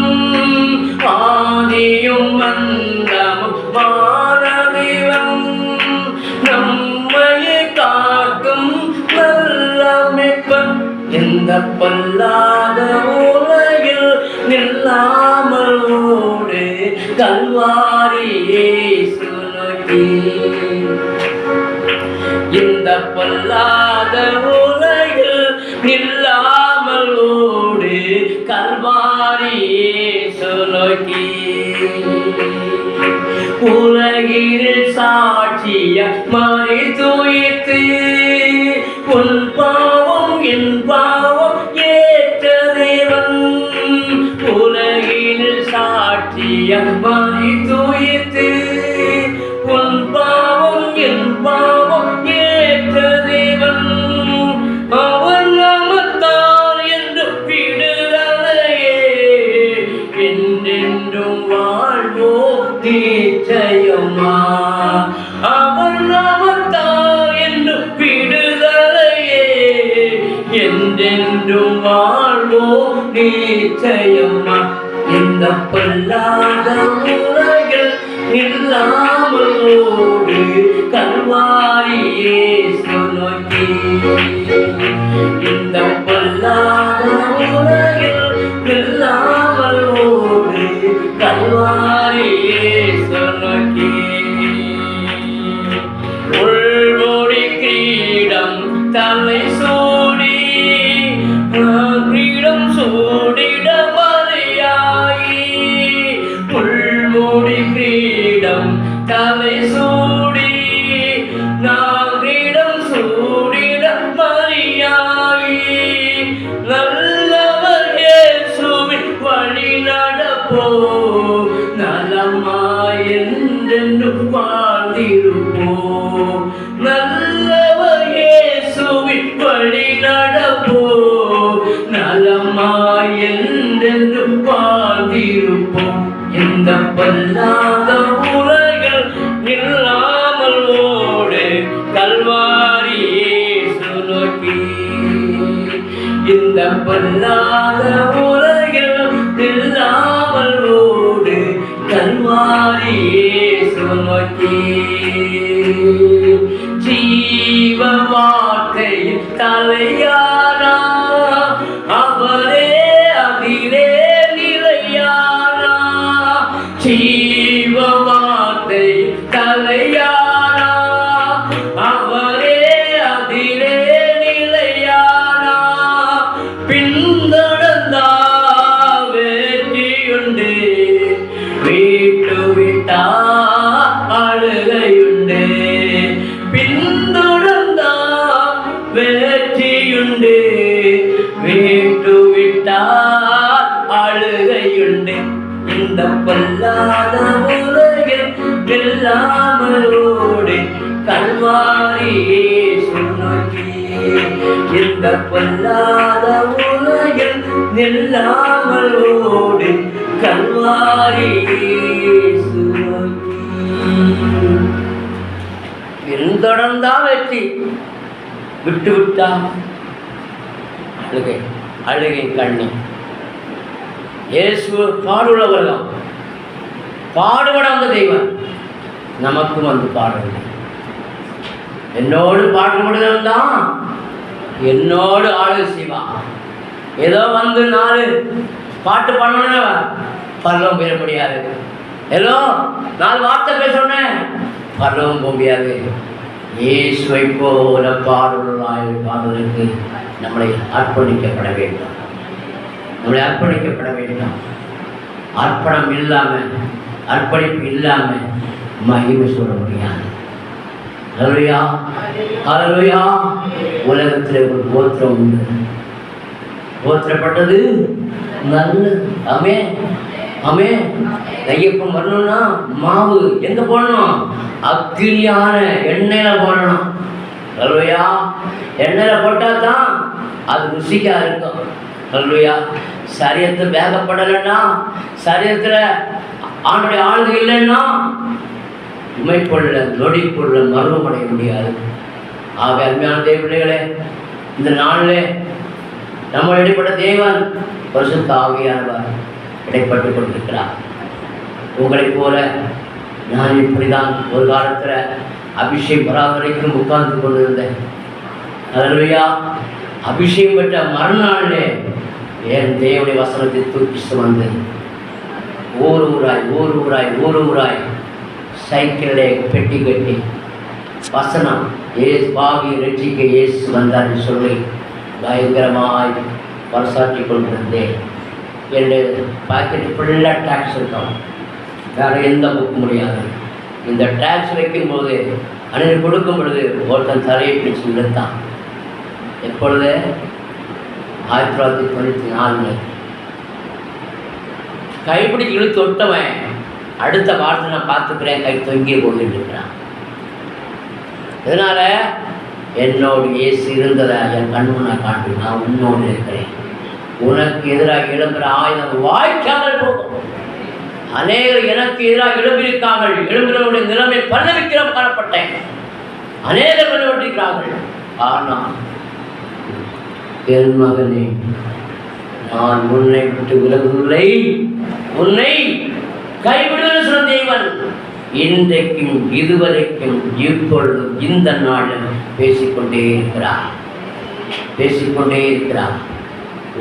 ஆதியும் அந்தமுமான தேவன் நம்மை காக்கும் நல்ல மீட்பன். இந்த பொல்லாத உலகில் நில்லாமல் ஓடு கல்வாரி இயேசு நோக்கி. இந்த பொல்லாத உலகில் நில்லாமல் ஓடு கல்வாரி இயேசு நோக்கி. உலகில் சாட்சிய மரித்துயிர்த்து உன் பாவம் என் பாவம் ஏற்ற தேவன். உலகில் சாட்சிய மரித்துயிர்த்து என்றென்றும் வாழ்வோம் நிச்சயமா. இந்த பொல்லாத உலகில் இல்லாமல் ஓடு கல்வாரி இயேசு நோக்கி. இந்த பொல்லாத உலகில் இல்லாமல் ஓடு கல்வாரி இயேசு நோக்கி. உள்மொழி கிரீடம் தலை சூடி கிரீடம் சூடிட மறையாயி. உள்மொழி கிரீடம் தலை சூடி கிரீடம் சூடிட மறையாயி. நல்லவர் இயேசுவின் வழி நடப்போ நலமாய் என்றென்று வாழ்ந்திருப்போம். நல்லவர் இயேசுவின் வழி நடப்போம் நலமாய் என்றென்று வாழ்ந்திருப்போம். இந்த பொல்லாத உலகில் இல்லாமல் ஓடு கல்வாரி இயேசு நோக்கி. இந்த பொல்லாத உலகில் இல்லாமல் ஓடு கல்வாரி இயேசு நோக்கி. ஜீவ வார்த்தையில் தலையானா அவரே அதிலே நிலையானா. ஜீவ வார்த்தையில் தலையானா அவரே அதிலே நிலையானா. பின்தொடர்ந்தா வெற்றியுண்டு வீட்டு விட்டா அழுகையுண்டு. பின்தொடர்ந்தா வெற்றியுண்டு வீட்டு விட்டால் அழுகையுண்டு. இந்த பொல்லாத உலகில் இல்லாமல் ஓடு கல்வாரி இயேசு நோக்கி. இந்த பொல்லாத உலகில் இல்லாமல் ஓடு கல்வாரி இயேசு நோக்கி. பின்தொடர்ந்தா வெற்றி, விட்டு விட்டா அழுகை அழுகை கண்ணி. இயேசு பாடுள்ளவர்கள், பாடுபட வந்த தெய்வம் நமக்கும் வந்து பாடவில்லை. என்னோடு பாடுபடுகிறவன் தான் என்னோடு ஆளுகை செய்வான். ஏதோ வந்து 4 பாட்டு பண்ணணும் பரலோகம் போயிட முடியாது. ஏதோ 4 வார்த்தை பேசணும் பரலோகம் போக முடியாது. இயேசுவை போல பாடுவதாய் பாடுவதற்கு நம்மளை அர்ப்பணிக்கப்பட வேண்டும். நம்மளை அர்ப்பணிக்கப்பட வேண்டும். அர்ப்பணம் இல்லாமல், அர்ப்பணிப்பு இல்லாமல் மகிமை சொல்ல முடியாது. ஹல்லேலூயா, ஹல்லேலூயா. உலகத்தில் ஒரு கோத்திரம் உண்டு, கோத்திரப்பட்டது நல்லது. ஆமே ஆமே. ஐயப்பன் வரணும்னா மாவு எங்க போடணும்? அக்னியான எண்ணெயில போடணும். ஹல்லேலூயா. எண்ணெயில போட்டா தான் அது ருசிக்கா இருக்கும். ஹல்லேலூயா. சரீரத்தை வேகப்படலைன்னா, சரீரத்தில் ஆணுடைய ஆளுகை இல்லைன்னா உமைப்பொருள நொடி பொருளை மருவமடைய முடியாது. ஆக அருமையான தேவ பிள்ளைகளே, இந்த நாளில் நம்ம இடைப்பட்ட தேவன் பரிசுத்த ஆவியானவர் இடைப்பட்டு கொண்டிருக்கிறார். உங்களைப் போல நான் இப்படிதான் ஒரு காலத்தில் அபிஷேகம் பராமரிக்கும் உட்கார்ந்து கொண்டிருந்தேன். ஹல்லேலூயா. அபிஷேகம் பெற்ற மறுநாளிலே என் தேவனுடைய வசனத்தை தூக்கி சுமந்து ஊராய் சைக்கிளிலே பெட்டி கட்டி வசனம் ஏசு பாவி ரட்சிக்க இயேசு வந்தார்னு சொல்லி பயங்கரமாய் பரசாற்றி கொண்டிருந்தேன். என்னுடைய பாக்கெட் ஃபுல்லாக டேக்ஸ் இருக்கும், வேறு எந்த புக்கு முடியாது. இந்த டேக்ஸ் வைக்கும்போது அன்னைக்கு கொடுக்கும் பொழுது ஒருத்தன் தலையை பிடிச்சி இழுத்தான். எப்பொழுது? 1994 கைப்பிடிச்சு இழுத்து தொட்டவன் அடுத்த வாரத்தை நான் பார்த்துக்கிறேன், கை தொங்கிய கொண்டுட்டு இருக்கிறான். இதனால் என்னோடு இயேசு இருந்ததை என் கண்ணு நான் காண்பேன். நான் உன்னோடு இருக்கிறேன். உனக்கு எதிராக எழும்புகிற ஆயுதம் வாய்க்காமல் போகும். அநேகர் எனக்கு எதிராக எழும்பியிருக்கார்கள். எழும்புகிறவருடைய நிலைமை பல்லவிக்கிற காணப்பட்டேன். அநேகர் பல்லவிக்கிறார்கள். ஆனால் என் மகனே, நான் உன்னை விட்டு விலகுவதில்லை, உன்னை கைவிடுவது சொன்ன தேவன் இன்றைக்கும் இதுவரைக்கும் இப்பொழுதும் இந்த நாளில் பேசிக்கொண்டே இருக்கிறார்.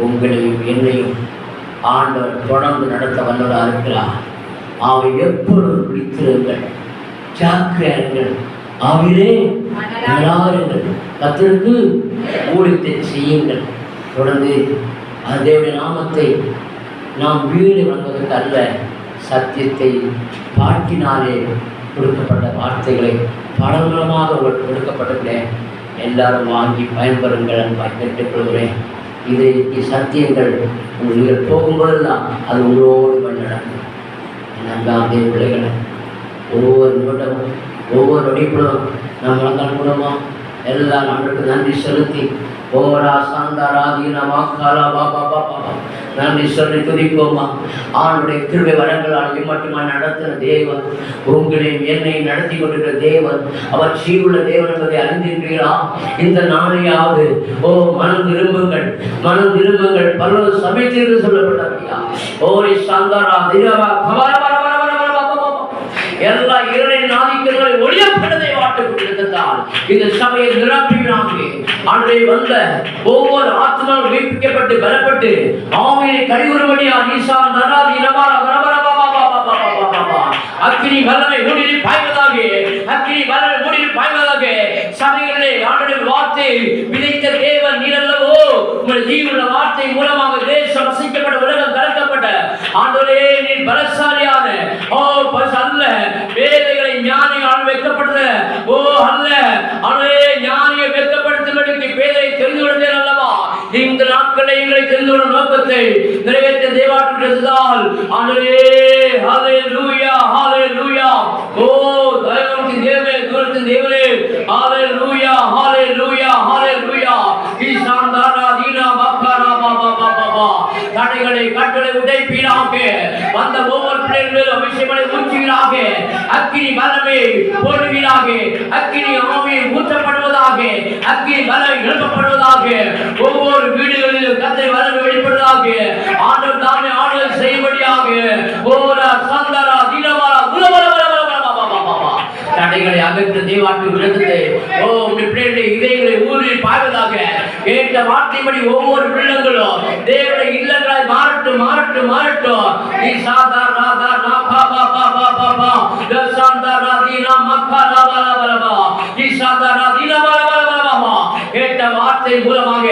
உங்களையும் என்னையும் ஆண்டவர் தொடர்ந்து நடத்த வல்லவராக இருக்கிறார். அவை எப்பொழுதும் பிடித்திருங்கள், ஜாக்கிரதைகள், அவிலே எல்லாருங்கள், கர்த்தருக்கு ஊழியத்தை செய்யுங்கள். தொடர்ந்து அதேடைய நாமத்தை நாம் வீடு வந்ததற்கு அல்ல, சத்தியத்தை பாட்டினாலே கொடுக்கப்பட்ட வார்த்தைகளை படங்களமாக உங்களுக்கு கொடுக்கப்பட்டதில்லை. எல்லாரும் வாங்கி பயன்பெறுங்கள் அன்பாய் கேட்டுக்கொள்கிறேன். இதை சத்தியங்கள் நீங்கள் போகும்போதெல்லாம் அது உங்களோடு நடக்கும். நன்றாக பிள்ளைகளை ஒவ்வொரு நிமிடமும் ஒவ்வொரு நொடிப்படும் நம் மனங்கள் மூலமாக எல்லா நாளுக்கு நன்றி செலுத்தி நன்றி சொல்லி துதிப்போமா. ஆண்டுடைய கிருபை வரங்களால் மட்டுமா நடத்தின தேவன், உங்களையும் என்னையும் நடத்தி கொண்டிருக்கிற தேவன், அவர் சீருள்ள தேவன் என்பதை அறிந்திருக்கிறீர்களா? இந்த நாளையாவது மனம் திரும்புங்கள், பல்லவ சமயத்திற்கு சொல்லப்பட்டபடியா சாந்தாரா திரவா எல்லா இருளின் ஆதிக்கங்களை ஒளியப்பட்டதை வாட்டுக் கொண்டிருந்தால் இந்த சபையை நிரப்பினாங்க. அன்றை வந்த ஒவ்வொரு ஆத்மாவும் உயிர்ப்பிக்கப்பட்டு பலப்பட்டு ஆவியை கழிவுறும்படியா ஈசா நராதி நபாரா அக்கினி வல்லமை மூடில் பாய்வதாக சபைகளிலே ஆண்டுடைய வார்த்தை விதைத்த தேவன் நீரல்லவோ. உங்கள் ஜீவனுள்ள வார்த்தை மூலமாக தேசம் வசிக்கப்பட்ட, உலகம் கலக்கப்பட்ட ஆண்டவரே, நீர் பலசாலியான அல்ல, வேலைகளை ஞானியால் வைக்கப்பட்டது அல்ல, அவரே ஞானியை வெட்கப்படுத்தும்படிக்கு பேரை தெரிந்து கொண்டேன் அல்லவா. இந்த நாட்களை எங்களை தெரிந்து கொள்ள நோக்கத்தை நிறைவேற்ற தேவாற்றுகிறதால் ஆண்டவரே, ஹல்லேலூயா, ஹல்லேலூயா. தயவுத்தின் தேவனே, தூரத்தின் தேவனே, ஹல்லேலூயா, ஹல்லேலூயா, ஹல்லேலூயா. ஈசாந்தாரா தீனா பக்கரா பாபா பாபா தடைகளை கட்டளை உடைப்பீராக. வந்த ஒவ்வொரு பிள்ளைகளும் அபிஷேகங்களை ஊற்றுவீராக. அக்கினி வல்லமை போடுவீராக. அக்கினி ஆவி ஊற்றப்படுவதாக. அக்கினி வல்லமை எழுப்பப்படுவதாக. ஒவ்வொரு வீடுகளிலும் கர்த்தருடைய வல்லமை வெளிப்படுவதாக. ஆண்டவர் தாமே ஆளுகை செய்யும்படியாக. ஓரா சந்தரா தினவாரா தடைகளை அகற்ற தேவாட்டு விளக்கத்தை பிள்ளைகளுடைய இதயங்களை ஊரில் பாய்வதாக. கேட்ட வார்த்தைப்படி ஒவ்வொரு பிள்ளைகளும் தேவனுடைய இல்லங்களாய் மாறட்டும், மாறட்டும், மாறட்டும். நீ சாதாரண கேட்ட வார்த்தை மூலமாக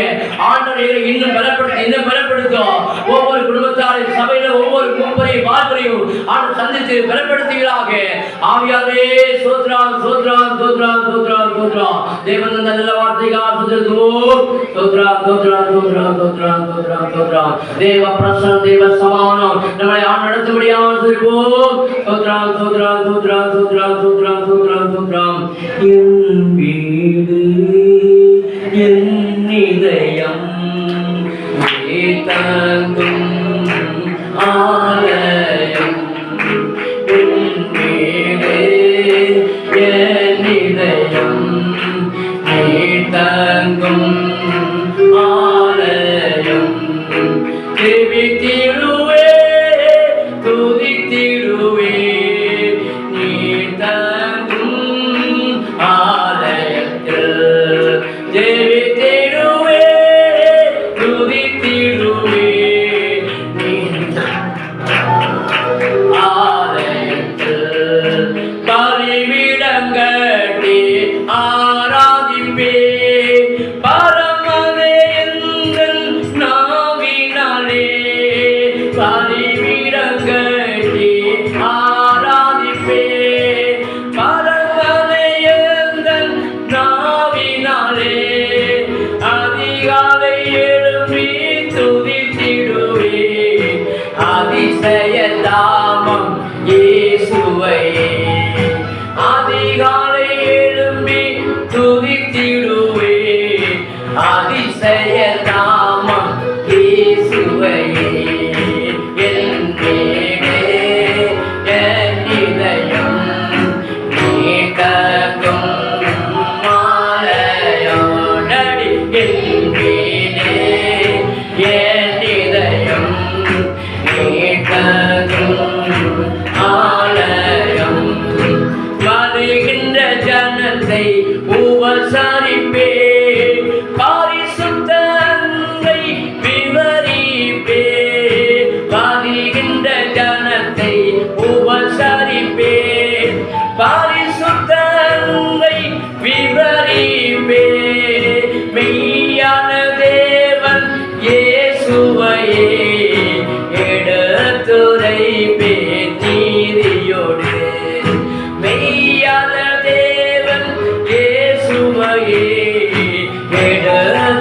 ஆண்டவரை இன்னும் பலப்படுத்தும். ஒவ்வொரு குடும்பத்தாரின் சபையில ஒவ்வொரு கும்பரையும் வாழ்க்கையும் ஆண்டு சந்தித்து பலப்படுத்துகிறாக. ஆவியாவே சோத்ரான் சோத்ரான் சோத்ரான் சோத்ரான் சோத்ரான் தேவன் நல்ல வார்த்தைக்காக சோத்ரான் சோத்ரான் சோத்ரான் சோத்ரான் சோத்ரான் சோத்ரான் தேவ பிரசன்னம், தேவ சமானம் நம்மளை ஆண்டு நடத்தும்படியாக இருப்போம். சோத்ரான் சோத்ரான் சோத்ரான் சோத்ரான் சோத்ரான் சோத்ரான் சோத்ரான். என் வீடு என் இதயம் தங்கும் ஆலயம். என் வீடு என் இதயம் தங்கும் ஆலயம். தேவித்திடுவே துதித்திடுவே நீ தங்கும் ஆலயத்தில். தேவித்திடுவே துதித்திடுவே நீ ஆலயத்தில். பலிபீடங்கட்டி ஆராதிப்பே பரமனே எங்கள் நாவினாலே. பலிபீடங்கட்டி ஆராதிப்பே பரமனே எங்கள் நாவினாலே. அதிகாலை எழும்பி துதித்திடுவே அதிசய தாமம் இயேசுவையே. அதிகாலை எழும்பி துதித்திடுவே அதிசய தாமம் இயேசுவையே. என் வீடே என் இதயம் நீ தங்கும் ஆலயம். என் வீடே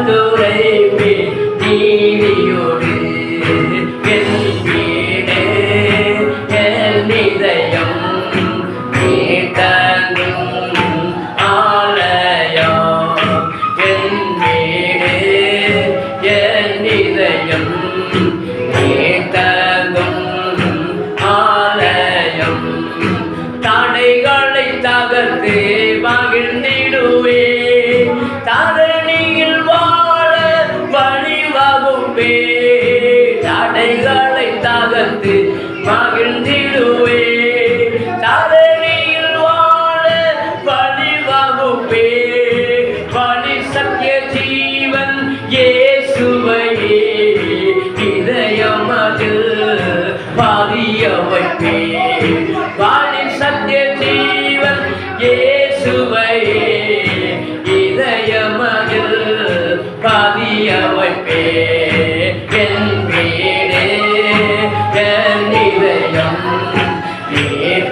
துறைவே நீதியோடு என் வீடு என் இதயம் நீ தங்கும் ஆலயம் என் வீடு என் இதயம் நீ தங்கும் ஆலயம் தடைகளை தகர்த்து மகிழ்ந்திடுவே தரணியில் வாழ வழிவகுப்பே தடைகளை தகர்த்து மகிழ்ந்திடுவே தரணியில் வாழ வழிவகுப்பே வழி சத்திய ஜீவன் இயேசுவையே இதயமதில் பதிய வைப்பே வழி சத்திய ஜீவன் இயேசுவையே இதயமதில் பதிய வைப்பே என் வீடு என் இதயம் நீ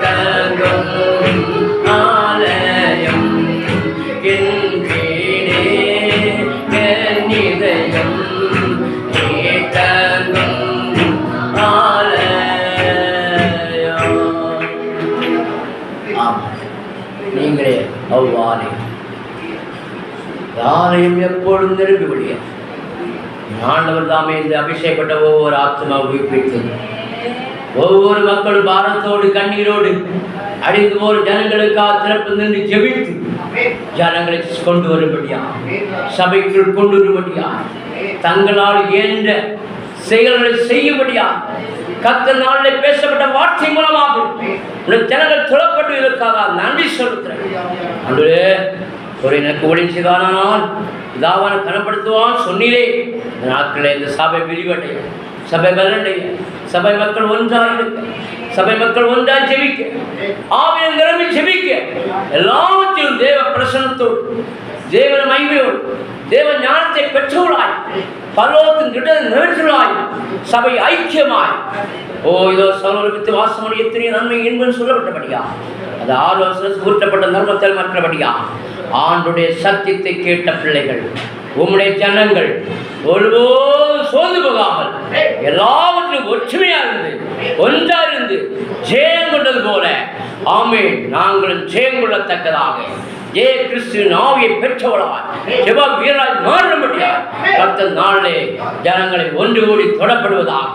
தங்கும் ஆலயம் என் வீடு என் இதயம் நீ தங்கும் ஆலயம். நீங்களே அவ்வாறு ஆலயம் எப்பொழுதும் நிரம்பி விடிய ஆண்டவர் தாமே இந்த அபிஷேகப்பட்ட ஒவ்வொரு ஆத்மா உயிர்ப்பித்து ஒவ்வொரு மக்களும் பாரத்தோடு கண்ணீரோடு அடிந்து போர் ஜனங்களுக்காக திறப்பு நின்று ஜெபித்து ஜனங்களை கொண்டு வரும்படியா சபைக்குள் கொண்டு வரும்படியா தங்களால் இயன்ற செயல்களை செய்யும்படியா கர்த்தர் நாளில் பேசப்பட்ட வார்த்தை மூலமாக ஜனங்கள் தொழப்பட்டு இதற்காக நன்றி சொல்லுகிறேன். அன்றே ஒரு எனக்கு ஒளிஞ்சுதானால் இதாவான கனப்படுத்துவான் சொன்னீரே நாட்களே இந்த சபை விரிவடைய சபை பலடைய சபை மக்கள் ஒன்றாக இருக்க சபை மக்கள் ஒன்றாக ஜெபிக்க ஆவியின் நிரம்பி ஜெபிக்க எல்லாவற்றிலும் தேவ பிரசன்னத்தோடு தேவன மகிமையோடு தேவ ஞானத்தை பெற்றவளாய் பரலோகத்தின் கிட்ட நிறைவேற்றலாய் சபை ஐக்கியமாய் ஓ இதோ சகோதரத்து வாசமணி எத்தனை நன்மை என்பது சொல்லப்பட்டபடியா அது 6 வருஷம் ஊற்றப்பட்ட நர்மத்தில் மற்றபடியா ஆண்டுடைய சத்தியத்தை கேட்ட பிள்ளைகள் உம்முடைய ஜனங்கள் ஒருபோதும் சோர்ந்து போகாமல் எல்லாவற்றும் ஒற்றுமையா இருந்து ஒன்றா இருந்து ஜெயம் கொண்டது போல ஆமென் நாங்களும் ஜெயம் கொள்ளத்தக்கதாக ஜெய கிறிஸ்துவின் ஆவியை பெற்றவளாய் ஜெப வீரராய் மாறும்படியாய் கர்த்தர் நாளிலே ஜனங்களை ஒன்று கூடி தொடப்படுவதாக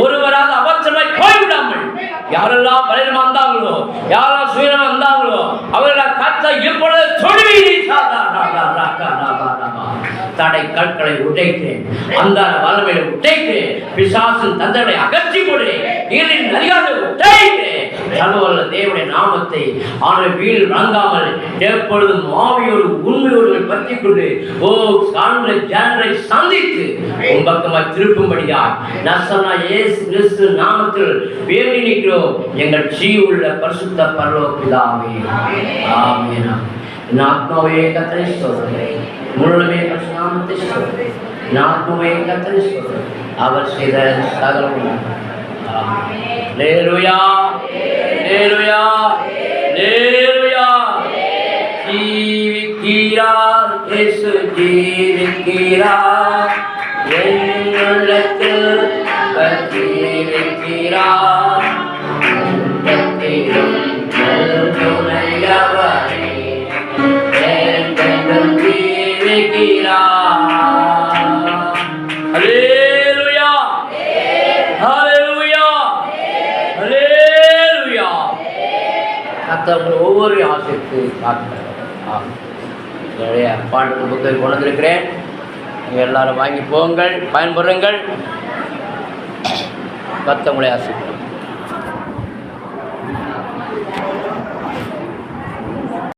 ஒருவராக அவசரமாய் போய்விடாமல் யாரெல்லாம் பலனமா இருந்தாங்களோ யாரெல்லாம் சுயமா இருந்தாங்களோ அவர்களால் கர்த்தர் இப்பொழுது தொடுவீரை தடை கற்களை உடைக்கிறேன் அந்த வல்லமையை உடைக்கிறேன் பிசாசின் தந்தனை அகற்றி போடுறேன் நீரின் அதிகாரத்தை உடைக்கிறேன் சர்வவல்ல தேவனுடைய நாமத்தை ஆனால் வீடு வழங்காமல் எப்பொழுதும் ஆவியோடு உண்மையோடு பற்றி கொண்டு ஓ சான்று ஜனங்களை சந்தித்து உன் பக்கமாய் திருப்பும்படியாய் நசனா இயேசு கிறிஸ்து நாமத்தில் வேண்டி நிற்கிறோம் எங்கள் ஜீவுள்ள பரிசுத்த பரலோக பிதாவே ஆமென். என் ஆத்மாவே கர்த்தரை ஸ்தோத்திரி முழுமே பரிசுத்த நாமத்தை ஸ்தோத்திரி என் ஆத்மாவே கர்த்தரை ஸ்தோத்திரி அவர் செய்த சகலமும் Hallelujah, Hallelujah, Hallelujah. ஜீவிக்கிறார் இயேசு ஜீவிக்கிறார் என் உள்ளத்தில் ஜீவிக்கிறார் உள்ளத்திலும் துணையவரே என்றென்றும் ஜீவிக்கிறார். Hallelujah, Hallelujah, Hallelujah. கர்த்தர் ஒவ்வொரு ஆசைக்கு என்னுடைய பாட்டு புத்தகம் கொண்டு வந்திருக்கிறேன். நீங்கள் எல்லாரும் வாங்கி போங்கள், பயன்பெறுங்கள். கர்த்தர் உங்களை ஆசைப்படும்.